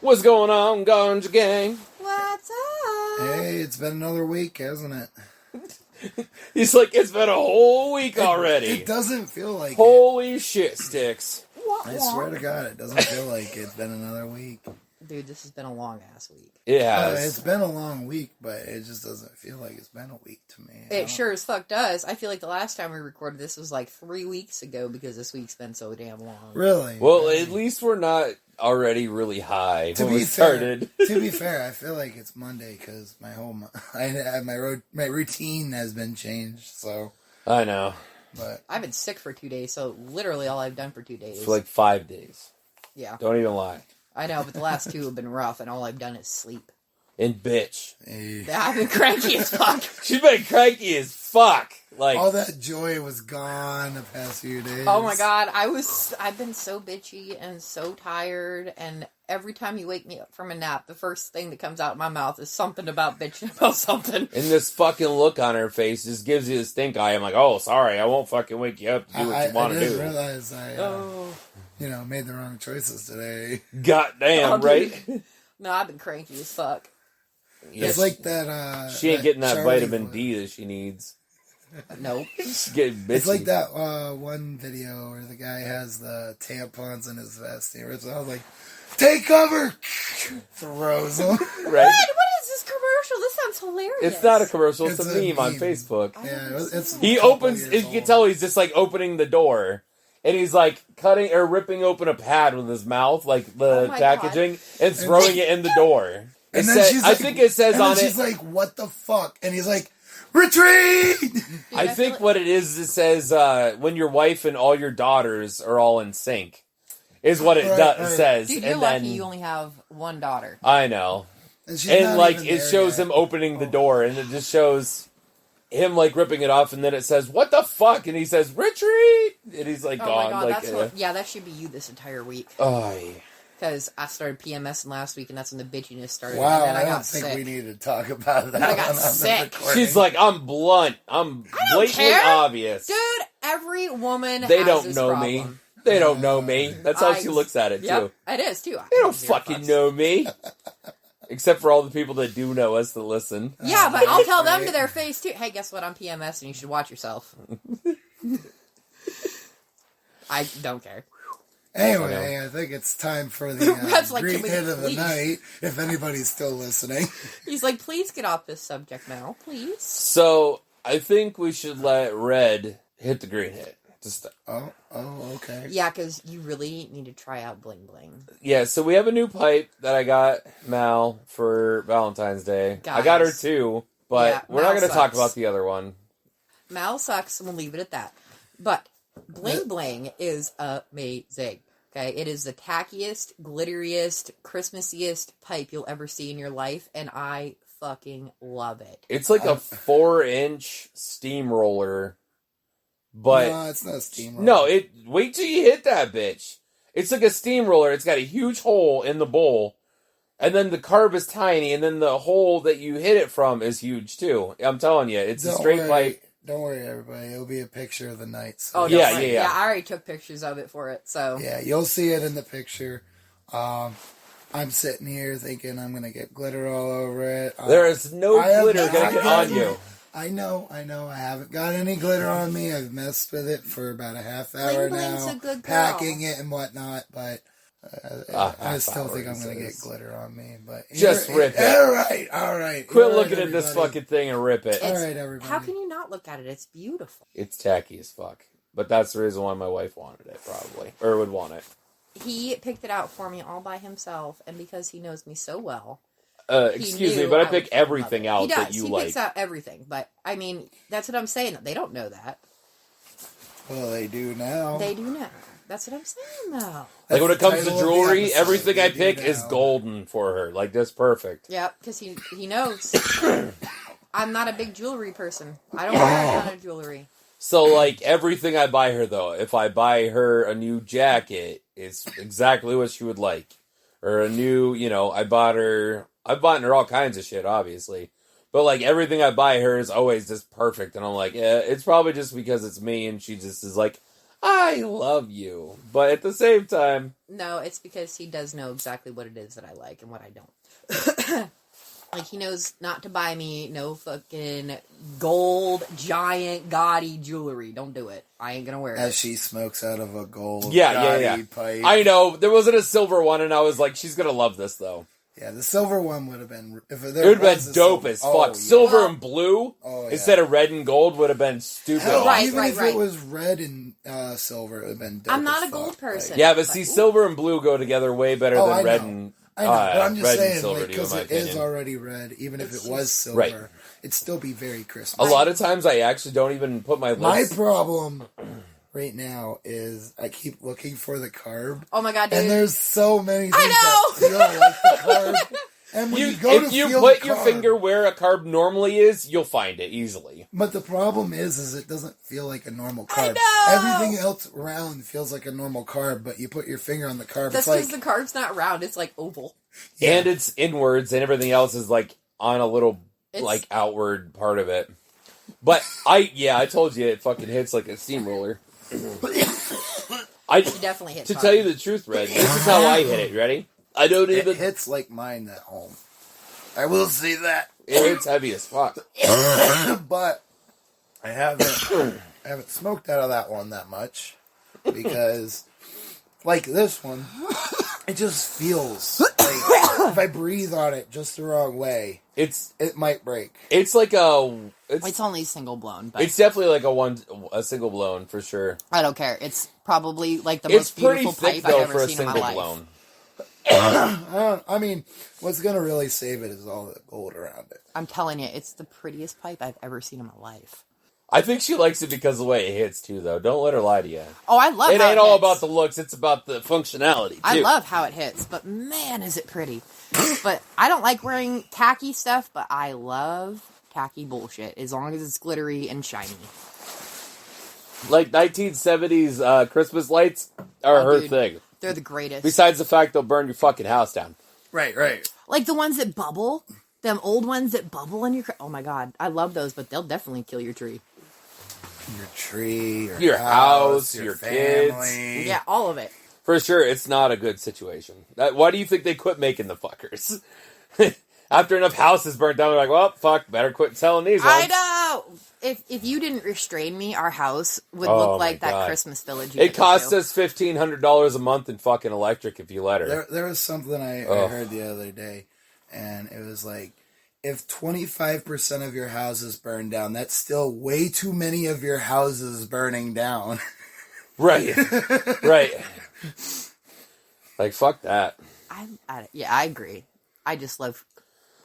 What's going on, Ganja Gang? What's up? Hey, it's been another week, hasn't it? He's like, it's been a whole week already. It doesn't feel like Holy shit, Sticks. I swear to God, it doesn't feel like it's been another week. Dude, this has been a long-ass week. It has. It's been a long week, but it just doesn't feel like it's been a week to me. It sure as fuck does. I feel like the last time we recorded this was like 3 weeks ago because this week's been so damn long. Really? Well, at least we're not already really high when we started. To be fair, I feel like it's Monday because my routine has been changed. So I know. But I've been sick for 2 days, so literally all I've done for 2 days. For like 5 days. Yeah. Don't even lie. I know, but the last 2 have been rough, and all I've done is sleep. And bitch. I've been cranky as fuck. She's been cranky as fuck. Like all that joy was gone the past few days. Oh my God, I've been so bitchy and so tired, and every time you wake me up from a nap, the first thing that comes out of my mouth is something about bitching about something. And this fucking look on her face just gives you the stink eye. I'm like, oh, sorry, I won't fucking wake you up to do what you want to do. I didn't realize I made the wrong choices today. Goddamn, right? No, I've been cranky as fuck. It's like that. She ain't getting that Charlie vitamin D that she needs. Nope. She's getting bitchy. It's like that one video where the guy has the tampons in his vest. And he rips it. I was like, "Take cover!" Throws them. Right? What is this commercial? This sounds hilarious. It's not a commercial. It's a meme on meme. Facebook. Yeah, it's He opens. You can tell he's just like opening the door. And he's like cutting or ripping open a pad with his mouth, like the packaging, and throwing it in the door. And then she's like, I think it says on it. She's like, "What the fuck?" And he's like, "Retreat!" Dude, I think what it is, it says when your wife and all your daughters are all in sync, is what it says. Dude, you're lucky you only have one daughter. I know. And like it shows him opening the door, and it just shows him like ripping it off, and then it says, "What the fuck?" And he says, "Retreat!" And he's like, "Oh gone. my God, like, that should be you this entire week." Oh, yeah. Because I started PMSing last week, and that's when the bitchiness started. Wow, and then I got don't think sick. we need to talk about that. I got sick. She's like, I'm blunt. I'm blatantly obvious. Dude, every woman they has don't this know problem. me. They don't know me. That's how she looks at it, too. It is, too. They don't fucking know me. Except for all the people that do know us that listen. Yeah, but I'll tell them to their face, too. Hey, guess what? I'm PMS, and you should watch yourself. I don't care. Anyway, I think it's time for the great hit of the night, if anybody's still listening. He's like, please get off this subject now, please. So, I think we should let Red hit the green hit. Oh, okay. Yeah, because you really need to try out Bling Bling. Yeah, so we have a new pipe that I got Mal for Valentine's Day. Guys. I got her too, but we're not going to talk about the other one. Mal sucks, and we'll leave it at that. But Bling Bling is amazing. Okay, it is the tackiest, glitteriest, Christmassiest pipe you'll ever see in your life, and I fucking love it. It's like a 4-inch steamroller, but no, it's not a steamroller. No, wait till you hit that bitch. It's like a steamroller. It's got a huge hole in the bowl, and then the carb is tiny, and then the hole that you hit it from is huge too. I'm telling you, it's a straight pipe. Don't worry, everybody. It'll be a picture of the night. So. Oh, yeah. I already took pictures of it for it, so. Yeah, you'll see it in the picture. I'm sitting here thinking I'm going to get glitter all over it. There is no glitter going to get on you. I know. I haven't got any glitter on me. I've messed with it for about a half hour now. Packing it and whatnot, but... I still think I'm going to get glitter on me, but... Just rip it. All right. Quit looking at this fucking thing and rip it. All right, everybody. How can you not look at it? It's beautiful. It's tacky as fuck. But that's the reason why my wife wanted it, probably. Or would want it. He picked it out for me all by himself, and because he knows me so well... excuse me, but I pick everything out that you like. He picks out everything, but, I mean, that's what I'm saying. They don't know that. Well, they do now. They do now. That's what I'm saying, though. Like, when it comes to jewelry, everything I pick is golden for her. Like, just perfect. Yeah, because he knows. I'm not a big jewelry person. I don't wear a ton of jewelry. So, like, everything I buy her, though, if I buy her a new jacket, it's exactly what she would like. Or a new, I've bought her all kinds of shit, obviously. But, like, everything I buy her is always just perfect. And I'm like, it's probably just because it's me, and she just is like, I love you. But at the same time... No, it's because he does know exactly what it is that I like and what I don't. Like, he knows not to buy me no fucking gold, giant, gaudy jewelry. Don't do it. I ain't gonna wear it. As she smokes out of a gold pipe. I know. There wasn't a silver one, and I was like, she's gonna love this, though. Yeah, the silver one would have been... It would have been dope as fuck. Yeah. Silver and blue instead of red and gold would have been stupid. Hell, even if it was red and silver, it would have been dope. I'm not a gold person. Yeah, but see, silver and blue go together way better than red and... I know, but I'm just saying, silver, because it is already red, even if it was silver, right. it'd still be very Christmas. A lot of times I actually don't even put my lips... My problem right now is I keep looking for the carb. Oh my god, dude. And there's so many things I know! that feel like the carb. And when if you put your finger where a carb normally is, you'll find it easily. But the problem is it doesn't feel like a normal carb. I know! Everything else around feels like a normal carb, but you put your finger on the carb. That's because the carb's not round; it's like oval. Yeah. And it's inwards, and everything else is like on a little like outward part of it. But I told you it fucking hits like a steamroller. You definitely hit. To tell you the truth, Red, this is how I hit it. Ready? I don't even... It hits like mine at home. I will say that. It's heavy as fuck. But I haven't smoked out of that one that much. Because, like this one, it just feels like if I breathe on it just the wrong way, it might break. It's like it's only single blown, but it's definitely like a single blown for sure. I don't care. It's probably like the most beautiful pipe I've ever seen in my life. Blown. I mean, what's going to really save it is all the gold around it. I'm telling you, it's the prettiest pipe I've ever seen in my life. I think she likes it because of the way it hits, too, though. Don't let her lie to you. Oh, I love it. It ain't all about the looks. It's about the functionality, too. I love how it hits, but man, is it pretty. But I don't like wearing tacky stuff, but I love tacky bullshit, as long as it's glittery and shiny. Like 1970s Christmas lights are her thing. They're the greatest. Besides the fact they'll burn your fucking house down. Right. Like the ones that bubble. Them old ones that bubble in your... Oh my god. I love those, but they'll definitely kill your tree. Your tree, your house, your family. Kids. Yeah, all of it. For sure, it's not a good situation. Why do you think they quit making the fuckers? After enough houses burnt down, they're like, well, fuck, better quit selling these ones. I know! If you didn't restrain me, our house would look like that Christmas village. It costs us $1,500 a month in fucking electric if you let her. There was something I heard the other day, and it was like, if 25% of your houses burn down, that's still way too many of your houses burning down. Right. Like, fuck that. I agree. I just love...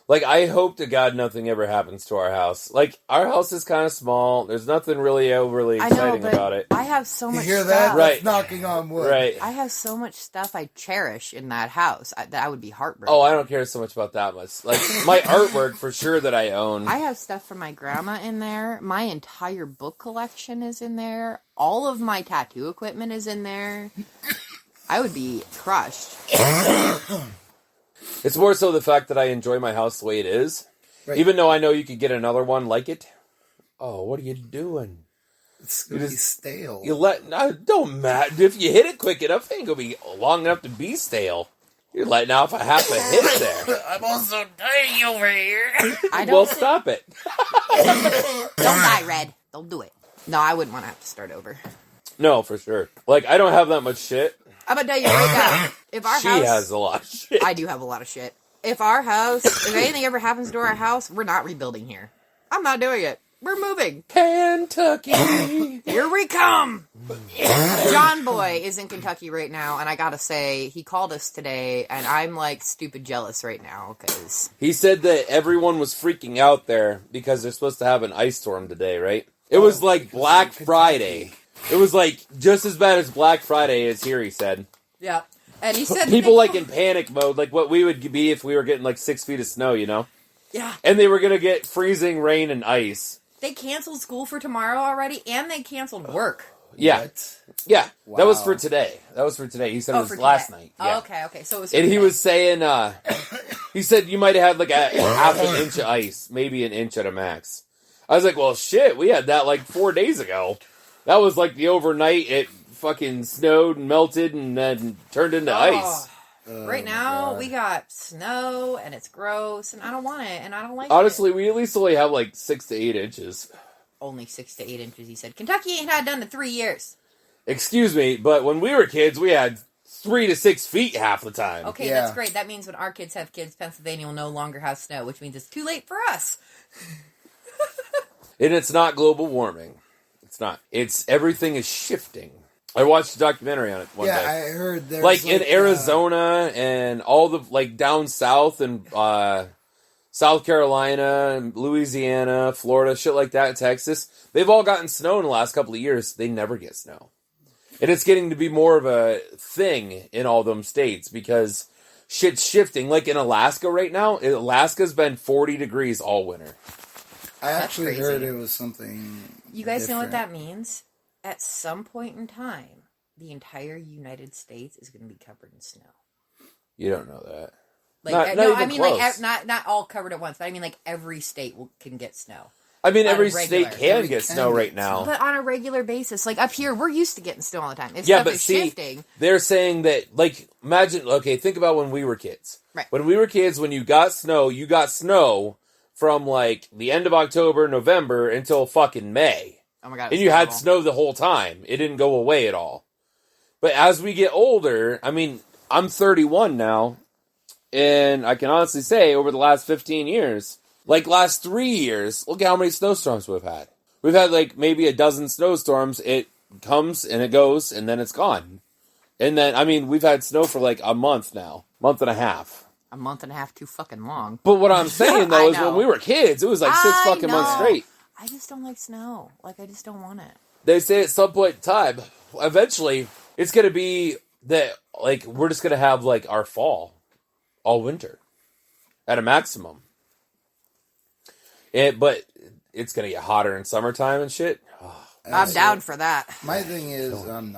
Like, I hope to God nothing ever happens to our house. Like, our house is kind of small. There's nothing really overly exciting about it. I have so much stuff. You hear that? Right. That's knocking on wood. Right. I have so much stuff I cherish in that house that I would be heartbroken. Oh, I don't care so much about that much. Like, my artwork, for sure, that I own. I have stuff from my grandma in there. My entire book collection is in there. All of my tattoo equipment is in there. I would be crushed. It's more so the fact that I enjoy my house the way it is. Right. Even though I know you could get another one like it. Oh, what are you doing? It's going to be stale. Don't matter. If you hit it quick enough, it ain't going to be long enough to be stale. You're letting off a half a hit there. I'm also dying over here. Well, stop it. Don't die, Red. Don't do it. No, I wouldn't want to have to start over. No, for sure. Like, I don't have that much shit. I'm gonna tell you right now, if our house... She has a lot of shit. I do have a lot of shit. If anything ever happens to our house, we're not rebuilding here. I'm not doing it. We're moving. Kentucky. Here we come. John Boy is in Kentucky right now, and I gotta say, he called us today, and I'm like stupid jealous right now, because... He said that everyone was freaking out there because they're supposed to have an ice storm today, right? It was like Black Friday. It was like just as bad as Black Friday is here, he said. Yeah. And he said... People like in panic mode, like what we would be if we were getting like 6 feet of snow, you know? Yeah. And they were going to get freezing rain and ice. They canceled school for tomorrow already, and they canceled work. Yeah. What? Yeah. Wow. That was for today. He said it was last night. Yeah. Oh, okay. So it was and he was saying, he said you might have had like a half an inch of ice, maybe an inch at a max. I was like, well, shit, we had that like 4 days ago. That was like the overnight, it fucking snowed and melted and then turned into ice. Right now, we got snow, and it's gross, and I don't want it, and I don't like Honestly, we at least only have like 6 to 8 inches. Only 6 to 8 inches, he said. Kentucky ain't had done in 3 years. Excuse me, but when we were kids, we had 3 to 6 feet half the time. Okay, that's great. That means when our kids have kids, Pennsylvania will no longer have snow, which means it's too late for us. And it's not global warming. It's not. It's everything is shifting. I watched a documentary on it one day. Yeah, I heard there's like in Arizona and all the like down south and South Carolina and Louisiana, Florida, shit like that, Texas. They've all gotten snow in the last couple of years. They never get snow. And it's getting to be more of a thing in all them states because shit's shifting. Like in Alaska right now, Alaska's been 40 degrees all winter. I actually heard it was something. You guys know what that means? At some point in time, the entire United States is going to be covered in snow. You don't know that. Like, no, I mean close. Like not all covered at once, but I mean like every state can get snow. I mean, every state can get snow right now. But on a regular basis. Like up here, we're used to getting snow all the time. If yeah, stuff but is see, shifting, they're saying that, like, imagine, okay, think about when we were kids. Right. When we were kids, when you got snow from, like, the end of October, November, until fucking May. Oh my God. And you had snow the whole time. It didn't go away at all. But as we get older, I mean, I'm 31 now, and I can honestly say, over the last 15 years, like last 3 years, look at how many snowstorms we've had. We've had, like, maybe a dozen snowstorms. It comes, and it goes, and then it's gone. And then, I mean, we've had snow for, like, a month now. Month and a half. A month and a half too fucking long. But what I'm saying, though, is when we were kids, it was like 6 fucking months straight. I just don't like snow. Like, I just don't want it. They say at some point in time, eventually, it's going to be that, like, we're just going to have, like, our fall all winter at a maximum. But it's going to get hotter in summertime and shit. Oh, I'm down for that. My thing is, I'm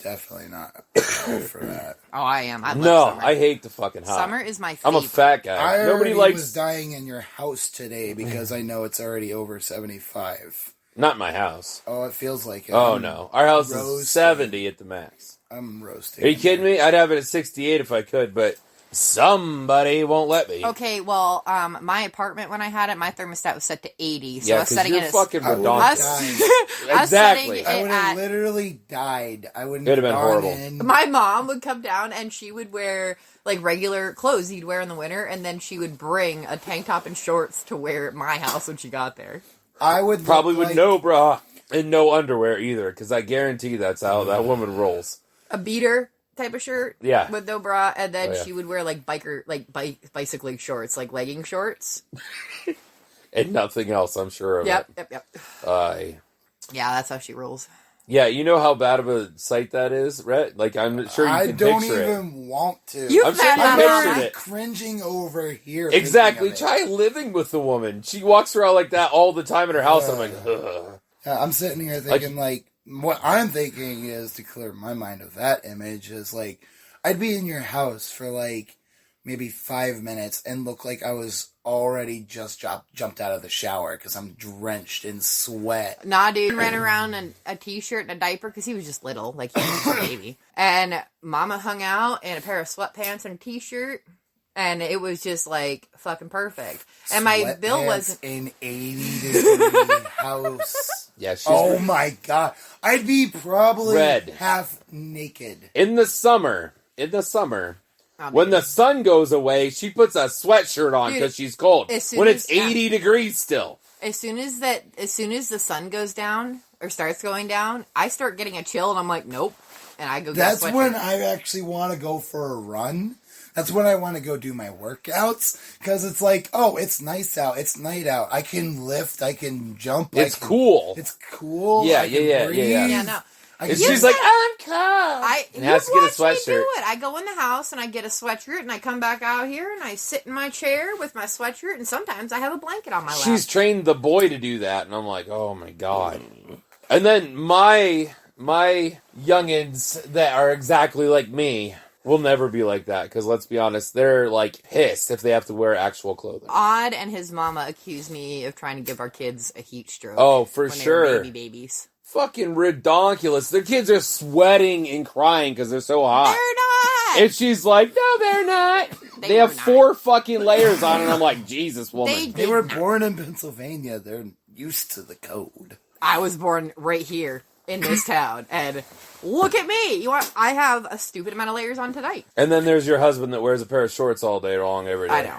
definitely not for that. Oh, I am. I love summer. I hate the fucking hot. Summer is my favorite. I'm a fat guy. Nobody likes. Was dying in your house today because I know it's already over 75. Not my house. Oh, it feels like it. Oh, no. Our house is 70 at the max. I'm roasting. Are you kidding me? I'd have it at 68 if I could, but somebody won't let me. Okay, well, my apartment, when I had it, my thermostat was set to 80. So yeah, I was setting you're it fucking redundant. Exactly. I would have literally died. I wouldn't have been horrible. My mom would come down and she would wear like regular clothes you'd wear in the winter, and then she would bring a tank top and shorts to wear at my house when she got there. I would probably with no bra and no underwear either, because I guarantee that's how that woman rolls. A beater type of shirt, yeah, with no bra, and then she would wear like bicycling shorts, like legging shorts, and nothing else. I'm sure of yep, it. Yep. Yeah, that's how she rolls. Yeah, you know how bad of a sight that is, Rhett? Like, I'm sure you can picture it. I don't even want to. I'm sure you pictured it. Cringing over here. Exactly. Try living with the woman. She walks around like that all the time in her house. I'm like, ugh. I'm sitting here thinking, like, what I'm thinking is, to clear my mind of that image, is like, I'd be in your house for like maybe 5 minutes and look like I was already just jumped out of the shower because I'm drenched in sweat. Nah, dude, ran around in a t-shirt and a diaper because he was just little, like he was a baby. And Mama hung out in a pair of sweatpants and a t-shirt, and it was just like fucking perfect. And my bill was in 80-degree house. Yeah, oh my God, I'd be probably half naked in the summer. When the sun goes away, she puts a sweatshirt on because she's cold. When it's 80 degrees still. As soon as the sun goes down or starts going down, I start getting a chill, and I'm like, nope. And I go. That's when I actually want to go for a run. That's when I want to go do my workouts, because it's like, oh, it's nice out. It's night out. I can lift. I can jump. It's cool. It's cool. Yeah. Yeah, no. She's like, I'm cold. And has to get a sweatshirt. Me do it. I go in the house and I get a sweatshirt, and I come back out here and I sit in my chair with my sweatshirt, and sometimes I have a blanket on my lap. She's trained the boy to do that, and I'm like, oh my God. And then my youngins that are exactly like me will never be like that, because let's be honest, they're like pissed if they have to wear actual clothing. Odd and his mama accused me of trying to give our kids a heat stroke. Oh, for sure. They were babies. fucking redonkulous. Their kids are sweating and crying because they're so hot. They're not. And she's like, no, they're not. They have 4 fucking layers on, and I'm like, Jesus, woman. They were born in Pennsylvania. They're used to the code. I was born right here in this town, and look at me. I have a stupid amount of layers on tonight. And then there's your husband that wears a pair of shorts all day long every day. I know.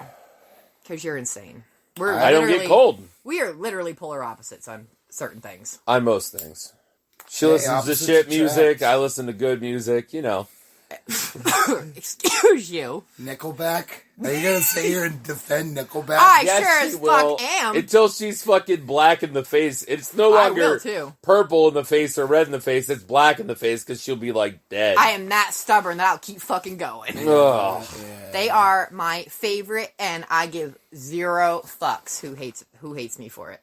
Because you're insane. I don't get cold. We are literally polar opposites on certain things. On most things. She listens to shit music. I listen to good music, you know. Excuse you. Nickelback? Are you going to sit here and defend Nickelback? I sure as fuck am. Until she's fucking black in the face. It's no longer purple in the face or red in the face. It's black in the face because she'll be like dead. I am that stubborn that I'll keep fucking going. Oh. Yeah. They are my favorite, and I give 0 fucks who hates me for it.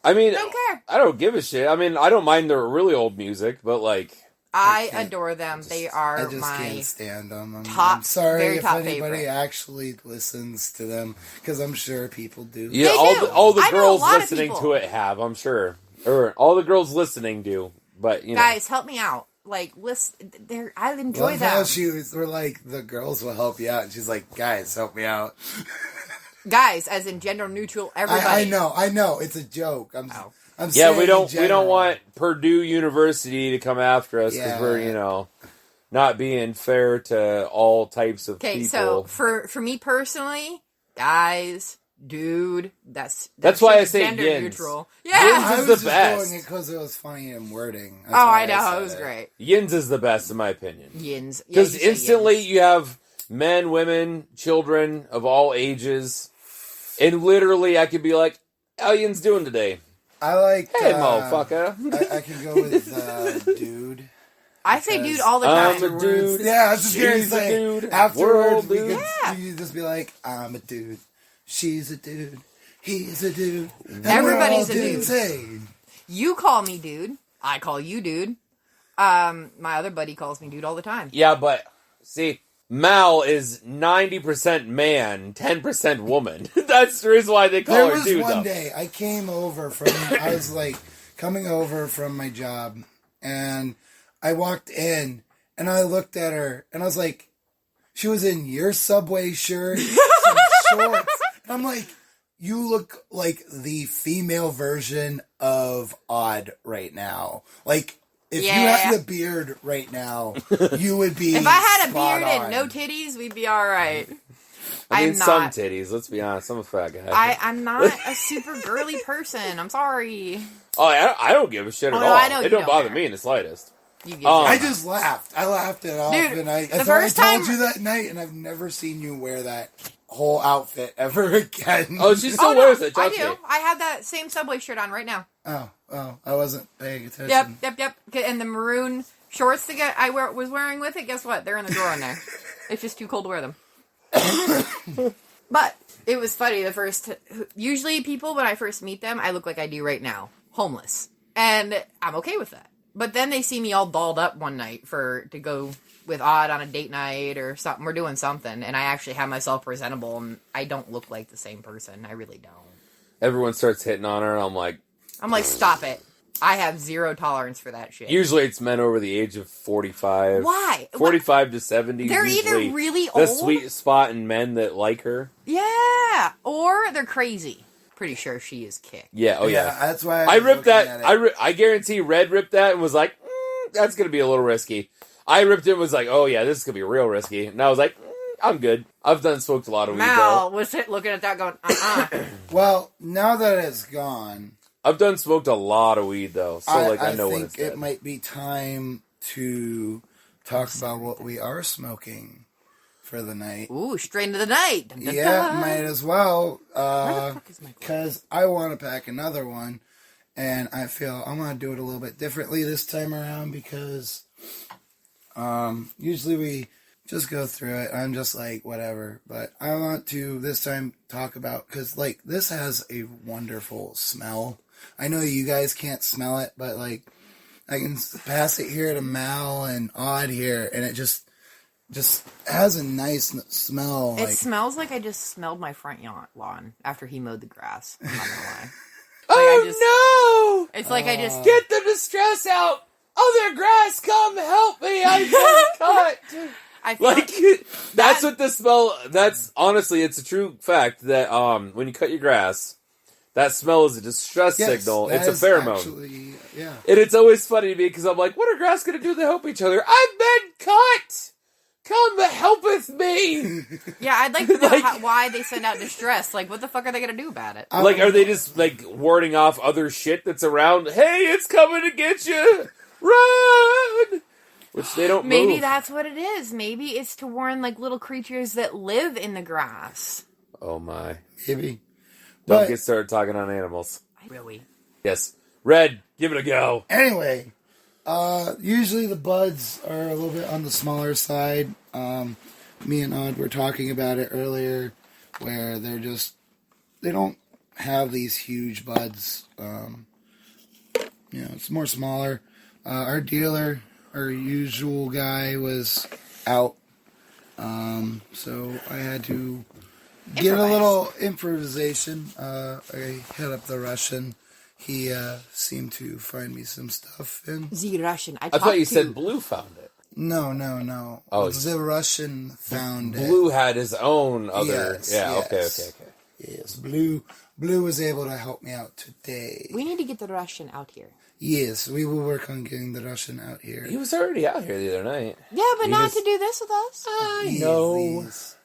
I mean, don't care. I don't give a shit. I mean, I don't mind their really old music, but like... I adore them. They are I just can't stand them. I'm sorry very if top anybody favorite. Actually listens to them, because I'm sure people do. Yeah, all the girls listening to it have, I'm sure. Or all the girls listening do, but, you know. Guys, help me out. Like, listen, I enjoy them. We're like, the girls will help you out, and she's like, guys, help me out. Guys, as in gender neutral, everybody. I know, it's a joke. We don't want Purdue University to come after us because we're, you know, not being fair to all types of people. Okay, so for me personally, guys, dude, that's why I say gender yins. Neutral. Yeah, Yins is the best. Going it because it was funny in wording. That's I know, it was great. Yins is the best in my opinion. Yins, because instantly you have men, women, children of all ages, and literally I could be like, "How yins doing today?" I like. Hey, motherfucker. I can go with dude. I say dude all the time. I'm a dude. Yeah, I was just going to say. Dude. Afterwards, we could just be like, I'm a dude. She's a dude. He's a dude. Everybody's a dude. Insane. You call me dude. I call you dude. My other buddy calls me dude all the time. Yeah, but see, Mal is 90% man, 10% woman. That's the reason why they call her dude. There was one day I came over I was like coming over from my job, and I walked in and I looked at her and I was like, she was in your Subway shirt, some shorts. And I'm like, you look like the female version of Odd right now. Like, if you had a beard right now, you would be. If I had a beard and no titties, we'd be all right. I mean, some titties. Let's be honest. I'm a fat guy. I'm not a super girly person. I'm sorry. Oh, I don't give a shit at all. I know it don't bother me in the slightest. I just laughed. I laughed it off, and I told you that night, and I've never seen you wear that whole outfit ever again. Oh, she still wears it. I do. I have that same Subway shirt on right now. Oh, I wasn't paying attention. Yep. And the maroon shorts that I was wearing with it, guess what? They're in the drawer in there. It's just too cold to wear them. But it was funny. Usually people, when I first meet them, I look like I do right now. Homeless. And I'm okay with that. But then they see me all dolled up one night to go with Odd on a date night or something. We're doing something. And I actually have myself presentable, and I don't look like the same person. I really don't. Everyone starts hitting on her, and I'm like, stop it. I have 0 tolerance for that shit. Usually it's men over the age of 45. Why? 45 to 70. They're either really old. The sweet spot in men that like her. Yeah. Or they're crazy. Pretty sure she is kicked. Yeah, yeah. That's why I ripped that. I guarantee Red ripped that and was like, that's going to be a little risky. I ripped it and was like, oh yeah, this is going to be real risky. And I was like, I'm good. I've smoked a lot of weed, Mal was looking at that going, Well, now that it's gone... I've smoked a lot of weed, though, so I know what it's I think it might be time to talk about what we are smoking for the night. Ooh, straight into the night. Dun, dun, dun. Might as well, because I want to pack another one, and I feel I'm going to do it a little bit differently this time around, because usually we just go through it. I'm just like, whatever, but I want to this time talk about, because this has a wonderful smell. I know you guys can't smell it, but I can pass it here to Mal and Odd here, and it just has a nice smell. It smells like I just smelled my front lawn after he mowed the grass. I'm not gonna lie. It's like I just get the distress out. Other grass, come help me. I've been cut. That's what the smell. That's honestly, it's a true fact that when you cut your grass, that smell is a distress signal. It's a pheromone. Actually, yeah. And it's always funny to me because I'm like, what are grass going to do to help each other? I've been cut. Come helpeth me. Yeah, I'd like to know why they send out distress. Like, what the fuck are they going to do about it? Are they just warding off other shit that's around? Hey, it's coming to get you. Run. Which they don't Maybe move. that's what it is. Maybe it's to warn little creatures that live in the grass. Oh my. Maybe. Don't get started talking on animals. Really? Yes. Red, give it a go. Anyway, usually the buds are a little bit on the smaller side. Me and Odd were talking about it earlier, where they don't have these huge buds. It's more smaller. Our dealer, our usual guy, was out, so I had to get a little improvisation. I hit up the Russian. He seemed to find me some stuff. The Russian. I thought you said Blue found it. No. Oh, the Russian found it. Blue had his own other. Yes, yeah. yes. Okay. Yes, Blue was able to help me out today. We need to get the Russian out here. Yes, we will work on getting the Russian out here. He was already out here the other night. Yeah, but not to do this with us. I know. Yes.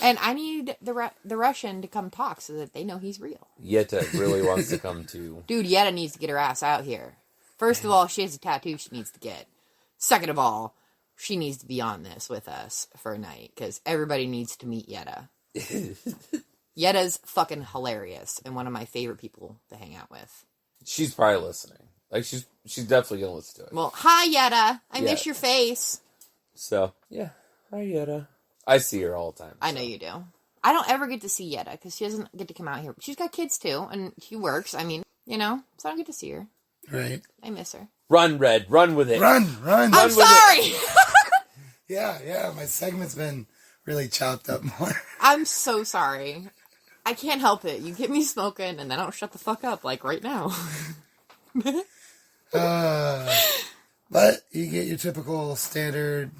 And I need the Russian to come talk so that they know he's real. Yetta really wants to come too. Dude, Yetta needs to get her ass out here. First of all, she has a tattoo she needs to get. Second of all, she needs to be on this with us for a night, because everybody needs to meet Yetta. Yetta's fucking hilarious and one of my favorite people to hang out with. She's probably listening. She's definitely gonna listen to it. Well, hi Yetta. I miss your face. So, yeah. Hi Yetta. I see her all the time. I know you do. I don't ever get to see Yetta because she doesn't get to come out here. She's got kids too, and she works. I mean, so I don't get to see her. Right. I miss her. Run, Red. Run with it. Run. I'm sorry. Yeah. My segment's been really chopped up more. I'm so sorry. I can't help it. You get me smoking, and then I don't shut the fuck up like right now. But you get your typical standard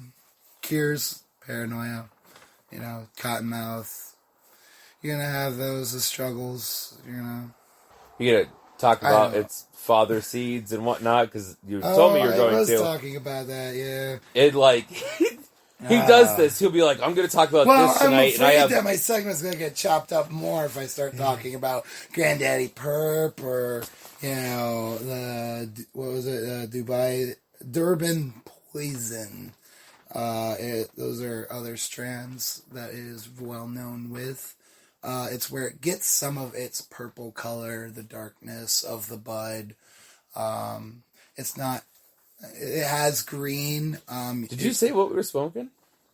cures, paranoia, cottonmouth. You're gonna have those as struggles. You're gonna talk about its father seeds and whatnot, because you told me you're going to. I was talking about that. Yeah. It he does this. He'll be like, "I'm going to talk about this tonight," I'm afraid that my segment's going to get chopped up more if I start talking about Granddaddy Perp or Durban Poison. Those are other strands that it is well known with. It's where it gets some of its purple color, the darkness of the bud. It's not. It has green. Did you say what we were smoking?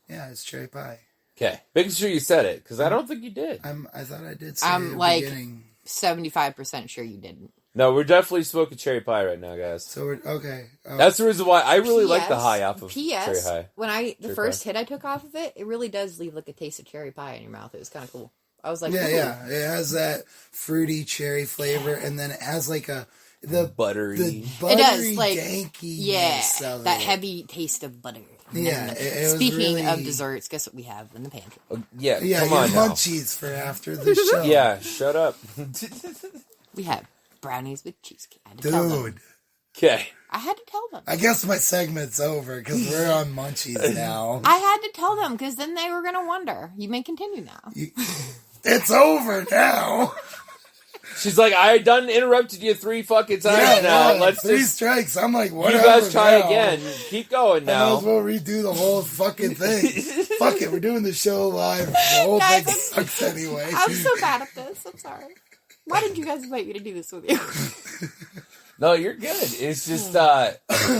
Yeah, it's cherry pie. Okay, making sure you said it, because I don't think you did. I thought I did say I'm it at like the beginning. 75% sure you didn't. No, we're definitely smoking cherry pie right now, guys. So we're okay. That's the reason why I really like the high off of cherry high. When the first hit I took off of it, it really does leave like a taste of cherry pie in your mouth. It was kind of cool. I was like, yeah. It has that fruity cherry flavor, and then it has like the buttery. It does, like, dankiness of that it. heavy taste of butter. Yeah. It Speaking really... of desserts, guess what we have in the pantry? Yeah, come your on now. munchies for after the show. Yeah, shut up. We have brownies with cheesecake. I had to tell them. Dude. Okay. I had to tell them. I guess my segment's over because we're on munchies now. I had to tell them because then they were going to wonder. You may continue now. It's over now. She's like, I done interrupted you 3 fucking times now. Let's 3 just strikes. I'm like, whatever. You guys try now. again. Keep going now. I might as well redo the whole fucking thing. Fuck it, we're doing the show live. The whole thing sucks anyway. I'm so bad at this. I'm sorry. Why did you guys invite me to do this with you? No, you're good. It's just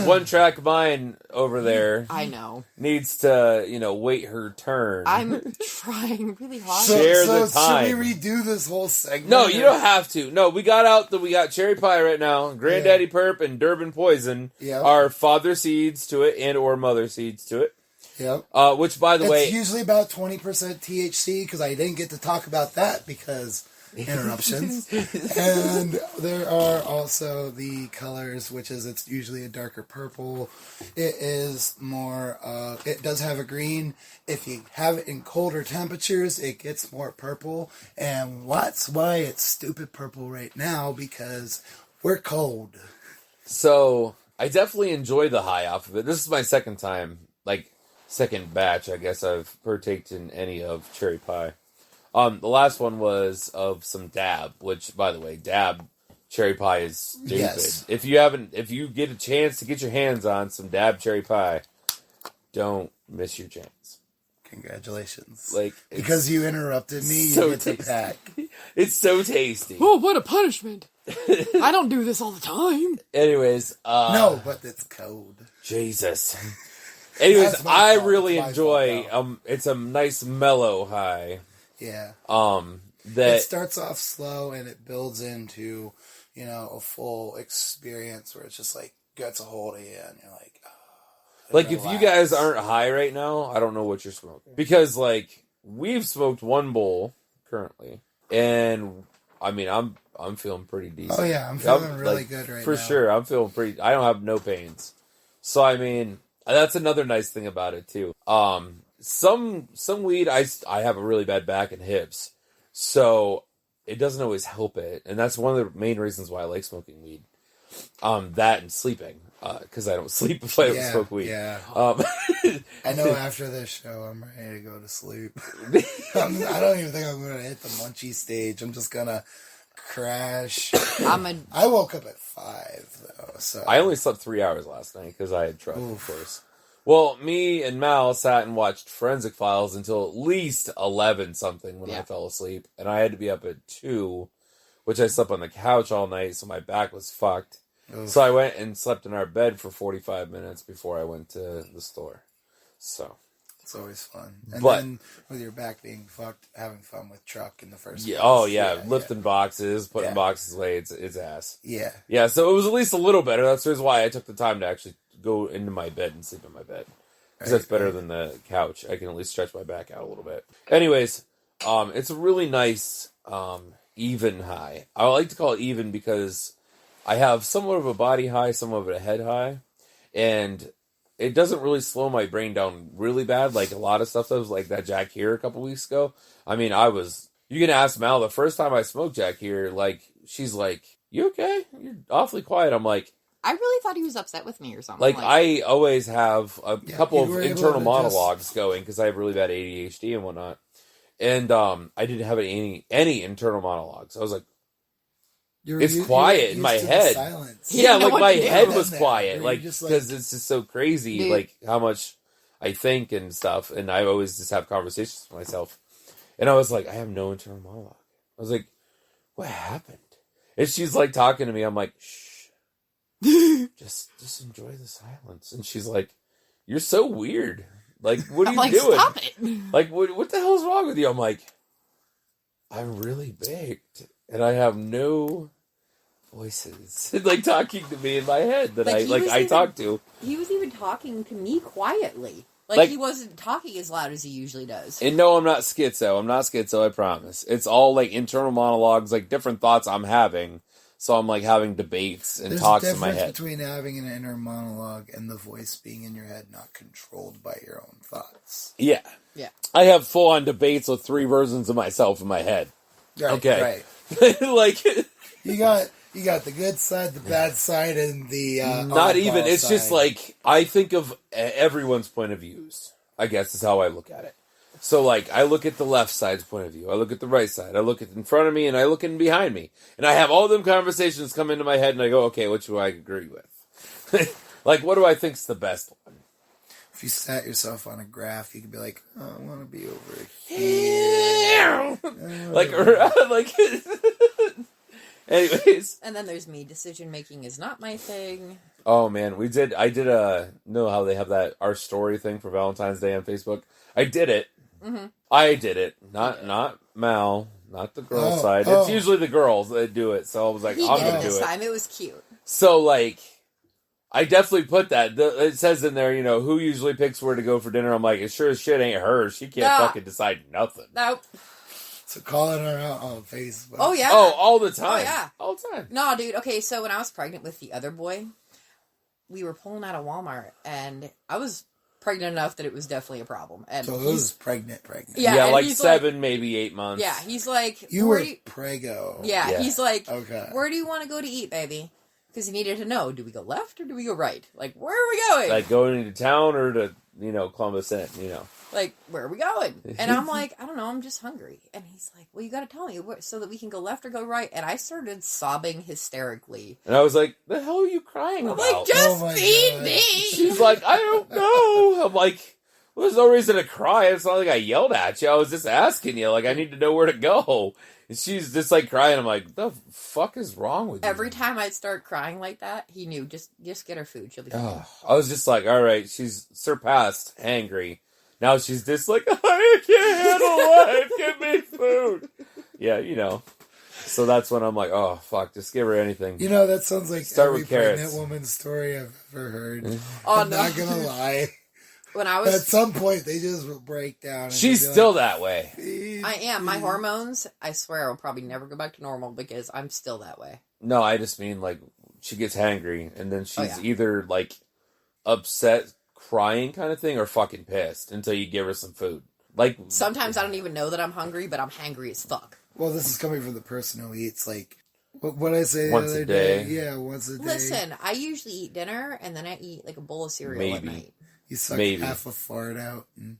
one track mind over there. I know. Needs to, wait her turn. I'm trying really hard. Share the time. Should we redo this whole segment? No, you don't have to. No, we got cherry pie right now. Granddaddy Perp and Durban Poison are father seeds to it and or mother seeds to it. Yep. Which, by the way, it's usually about 20% THC because I didn't get to talk about that because interruptions. And there are also the colors, which is it's usually a darker purple. It is more, it does have a green. If you have it in colder temperatures, it gets more purple. And that's why it's stupid purple right now, because we're cold. So, I definitely enjoy the high off of it. This is my second time, second batch, I guess, I've partaked in any of cherry pie. The last one was of some dab, which, by the way, dab cherry pie is stupid. Yes. If you get a chance to get your hands on some dab cherry pie, don't miss your chance. Congratulations. Because you interrupted me, so you get to pack. It's so tasty. Oh, what a punishment. I don't do this all the time. Anyways, no, but it's cold. Jesus. Anyways, I really That's my enjoy, fault, it's a nice mellow high. Yeah. That it starts off slow and it builds into, a full experience where it's just gets a hold of you and you're like, oh, if you guys aren't high right now, I don't know what you're smoking. Because, we've smoked one bowl currently, and, I mean, I'm feeling pretty decent. Oh, yeah, I'm feeling really good right now. For sure, I'm feeling pretty, I don't have no pains. So, I mean, that's another nice thing about it, too. Some weed, I have a really bad back and hips, so it doesn't always help it, and that's one of the main reasons why I like smoking weed. That and sleeping, because I don't sleep if I don't smoke weed. Yeah. I know after this show, I'm ready to go to sleep. I don't even think I'm going to hit the munchie stage. I'm just going to crash. I woke up at 5, though, so. I only slept 3 hours last night, because I had truck, of course. Well, me and Mal sat and watched Forensic Files until at least 11-something when I fell asleep. And I had to be up at 2, which I slept on the couch all night, so my back was fucked. Oof. So I went and slept in our bed for 45 minutes before I went to the store. So. It's always fun. And then with your back being fucked, having fun with truck in the first place. Oh, yeah. Lifting boxes, putting boxes away, it's ass. Yeah. Yeah, so it was at least a little better. That's the reason why I took the time to actually go into my bed and sleep in my bed. Because that's better than the couch. I can at least stretch my back out a little bit. Anyways, it's a really nice, even high. I like to call it even because I have somewhat of a body high, somewhat of a head high. And it doesn't really slow my brain down really bad like a lot of stuff does, like that Jack here a couple weeks ago. I mean, you can ask Mal, the first time I smoked Jack here, she's like, you okay? You're awfully quiet. I'm like, I really thought he was upset with me or something. I always have a couple of internal monologues going because I have really bad ADHD and whatnot. And I didn't have any internal monologues. I was like, it's quiet in my head. Yeah, my head was quiet. Because it's just so crazy, how much I think and stuff. And I always just have conversations with myself. And I was like, I have no internal monologue. I was like, what happened? And she's talking to me. I'm like, shh. just enjoy the silence. And she's like, you're so weird. What are you doing? Stop it. What the hell's wrong with you? I'm like, I'm really baked. And I have no voices talking to me in my head that I talk to. He was even talking to me quietly. He wasn't talking as loud as he usually does. And no, I'm not schizo, I promise. It's all internal monologues, different thoughts I'm having. So I'm having debates and talks in my head. There's a difference between having an inner monologue and the voice being in your head, not controlled by your own thoughts. Yeah. Yeah. I have full-on debates with 3 versions of myself in my head. Right, okay. Right. You got the good side, the bad side, and the not even. It's side. just I think of everyone's point of views. I guess is how I look at it. So, I look at the left side's point of view. I look at the right side. I look at in front of me, and I look in behind me. And I have all them conversations come into my head, and I go, okay, which do I agree with? What do I think's the best one? If you sat yourself on a graph, you could be like, oh, I want to be over here. Anyways. And then there's me. Decision making is not my thing. Oh, man. I did know how they have that Our Story thing for Valentine's Day on Facebook? I did it. Mm-hmm. I did it. Not Mal. Not the girl side. It's usually the girls that do it. So I was like, I'm going to do it. This time. It was cute. So, I definitely put that. It says in there, who usually picks where to go for dinner. I'm like, it sure as shit ain't her. She can't fucking decide nothing. Nope. So calling her out on Facebook. Oh, yeah. Oh, all the time. Oh, yeah. All the time. No, dude. Okay, so when I was pregnant with the other boy, we were pulling out of Walmart, and I was pregnant enough that it was definitely a problem. And so it was pregnant. Yeah, like 7, maybe 8 months. Yeah, he's like... You were prego. Yeah, he's like, okay. Where do you want to go to eat, baby? Because he needed to know, do we go left or do we go right? Like, where are we going? Like going into town or to, Columbus End, Like, where are we going? And I'm like, I don't know, I'm just hungry. And he's like, well, you got to tell me so that we can go left or go right. And I started sobbing hysterically. And I was like, the hell are you crying about? Like, just feed me! She's like, I don't know. I'm like, well, there's no reason to cry. It's not like I yelled at you. I was just asking you. Like, I need to know where to go. And she's just like crying. I'm like, the fuck is wrong with you? Every time I'd start crying like that, he knew, just get her food. She'll be fine. I was just like, all right, she's surpassed angry. Now she's just like, I can't handle life. Give me food. Yeah, So that's when I'm like, oh, fuck, just give her anything. That sounds like Start every with carrots. pregnant woman's story I've ever heard. Oh, I'm not going to lie. When I was... At some point, they just will break down. And She's still that way. I am. My hormones, I swear, will probably never go back to normal because I'm still that way. No, I just mean, like, she gets hangry, and then she's yeah. either, like, upset, crying kind of thing, or fucking pissed until you give her some food. Like, sometimes I don't even know that I'm hungry, but I'm hangry as fuck. Well, this is coming from the person who eats, like, what I say the once other a day. Yeah, once a day. Listen, I usually eat dinner, and then I eat, like, a bowl of cereal at night. You suck half a fart out and